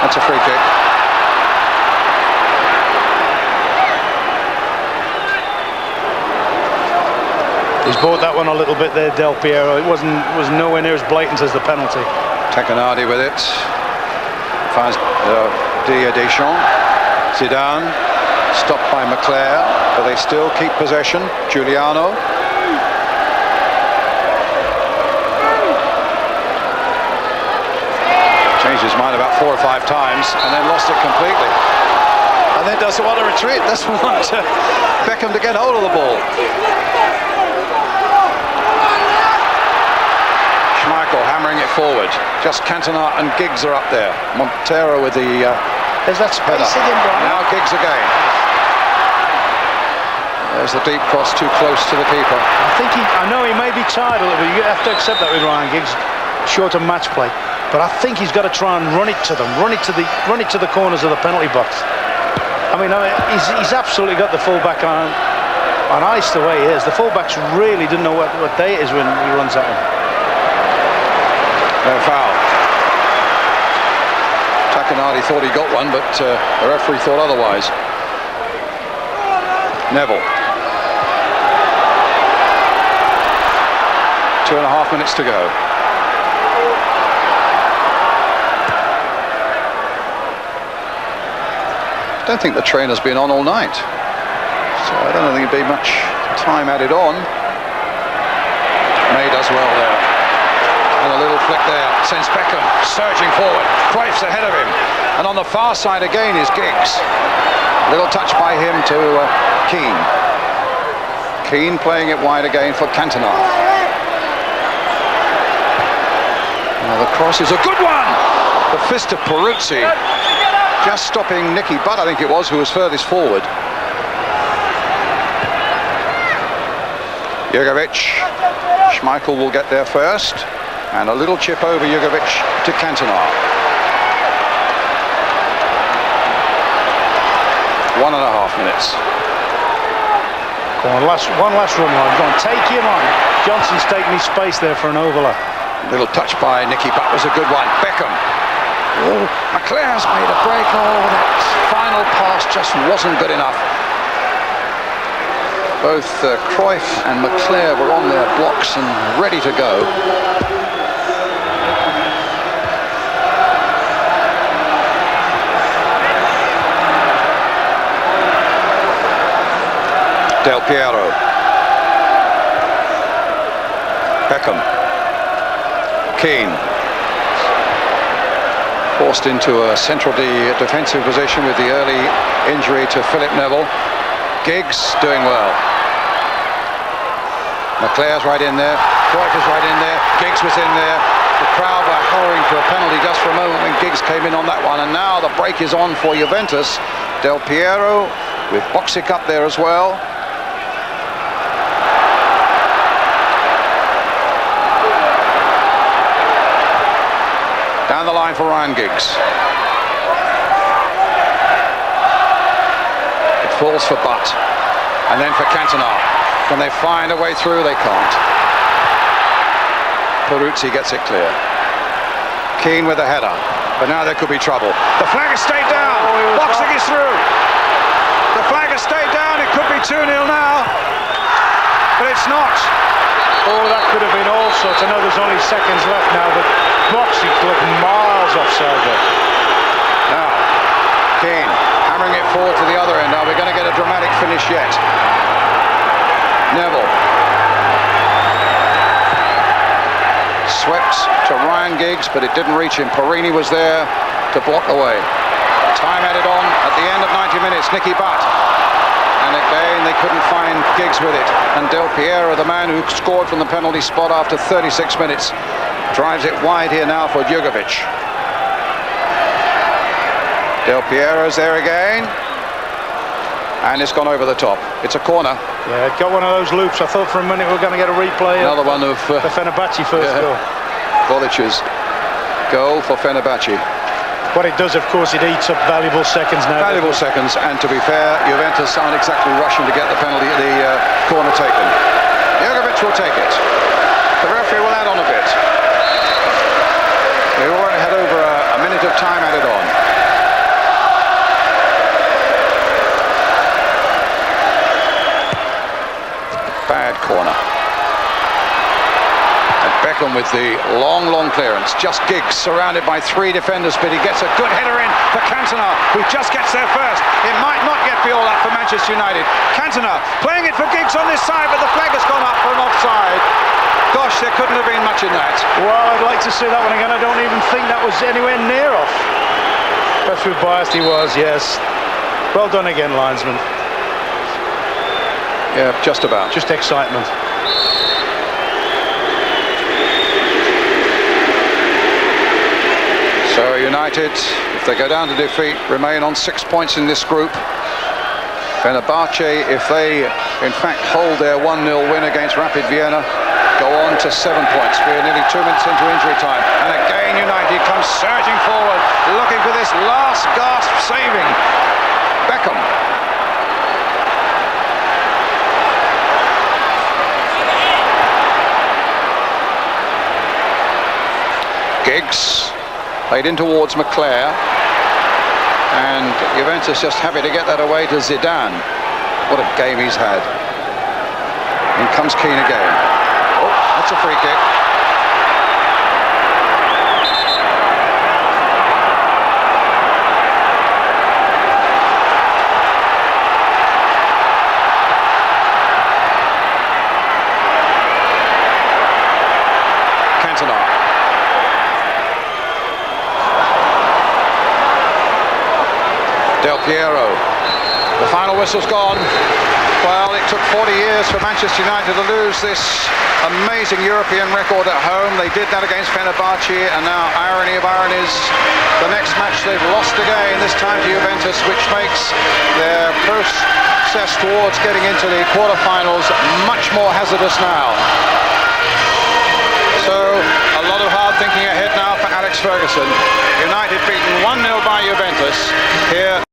That's a free kick. He's bought that one a little bit there, Del Piero. It was nowhere near as blatant as the penalty. Takanadi with it. Finds Deschamps. Zidane. Stopped by McClair, but they still keep possession. Giuliano. Changed his mind about 4 or 5 times and then lost it completely. And then doesn't want to retreat, doesn't want Beckham to get hold of the ball. Schmeichel hammering it forward. Just Cantona and Giggs are up there. Montero with the There's that space again, Brian. now Giggs again. There's the deep cross too close to the keeper. I know he may be tired a little bit. You have to accept that with Ryan Giggs. Short of match play. But I think he's got to try and run it to them. Run it to the corners of the penalty box. I mean, he's absolutely got the fullback on ice the way he is. The fullbacks really didn't know what day it is when he runs at him. No foul. Takanadi thought he got one, but the referee thought otherwise. Neville. 2.5 minutes to go. I don't think the trainer's been on all night, so I don't think there'd be much time added on. May does well there. And a little flick there sends Beckham surging forward. Cruyff's ahead of him. And on the far side again is Giggs. Little touch by him to Keane. Keane playing it wide again for Cantona. Now the cross is a good one. The fist of Peruzzi. Just stopping Nicky Butt, I think it was, who was furthest forward. Jugovic. Schmeichel will get there first. And a little chip over Jugovic to Cantona. 1.5 minutes. Go on, one last run line. Go on, take him on. Johnson's taking his space there for an overlap. Little touch by Nicky Butt was a good one. Beckham. Oh, McClare's made a break. Oh, that final pass just wasn't good enough. Both Cruyff and McClare were on their blocks and ready to go. Del Piero. Beckham. Keane. Forced into a central defensive position with the early injury to Philip Neville. Giggs doing well. McClare's right in there. Cruyff is right in there. Giggs was in there. The crowd were hurrying for a penalty just for a moment when Giggs came in on that one. And now the break is on for Juventus. Del Piero with Boxic up there as well. Down the line for Ryan Giggs. It falls for Butt. And then for Cantona. Can they find a way through? They can't. Peruzzi gets it clear. Keane with a header. But now there could be trouble. The flag has stayed down. Boxic is through. The flag has stayed down. It could be 2-0 now. But it's not. Oh, that could have been all sorts. I know there's only seconds left now, but Boxic looked miles offside there. Now, Keane hammering it forward to the other end. Are we going to get a dramatic finish yet? Neville. Swept to Ryan Giggs, but it didn't reach him. Perini was there to block the way. Time added on at the end of 90 minutes. Nicky Butt. And again, they couldn't find Giggs with it. And Del Piero, the man who scored from the penalty spot after 36 minutes, drives it wide here now for Jugovic. Del Piero's there again. And it's gone over the top. It's a corner. Yeah, it got one of those loops. I thought for a minute we were going to get a replay. Another one of the Fenerbahce first goal. Bolic's goal for Fenerbahce. What it does, of course, it eats up valuable seconds now. Valuable seconds, and to be fair, Juventus aren't exactly rushing to get the penalty, the corner taken. Jugovic will take it. The referee will add on a bit. We already had over a minute of time added on. Bad corner. Beckham with the long clearance. Just Giggs surrounded by 3 defenders, but he gets a good header in for Cantona, who just gets there first. It might not yet be all that for Manchester United. Cantona playing it for Giggs on this side, but the flag has gone up for an offside. Gosh, there couldn't have been much in that. Well, I'd like to see that one again. I don't even think that was anywhere near off. That's who biased he was, yes. Well done again, linesman. Yeah, just about. Just excitement. So United, if they go down to defeat, remain on 6 points in this group. Fenerbahce, if they in fact hold their 1-0 win against Rapid Vienna, go on to 7 points. We're nearly 2 minutes into injury time. And again United comes surging forward, looking for this last gasp saving. Beckham. Giggs. Played in towards McClare, and Juventus just happy to get that away to Zidane. What a game he's had. In comes Keane again. Oh, that's a free kick. Cantona. Del Piero. The final whistle's gone. Well, it took 40 years for Manchester United to lose this amazing European record at home. They did that against Fenerbahce, and now, irony of ironies, the next match they've lost again, this time to Juventus, which makes their process towards getting into the quarterfinals much more hazardous now. So, a lot of hard thinking ahead now for Alex Ferguson. United beaten 1-0 by Juventus here.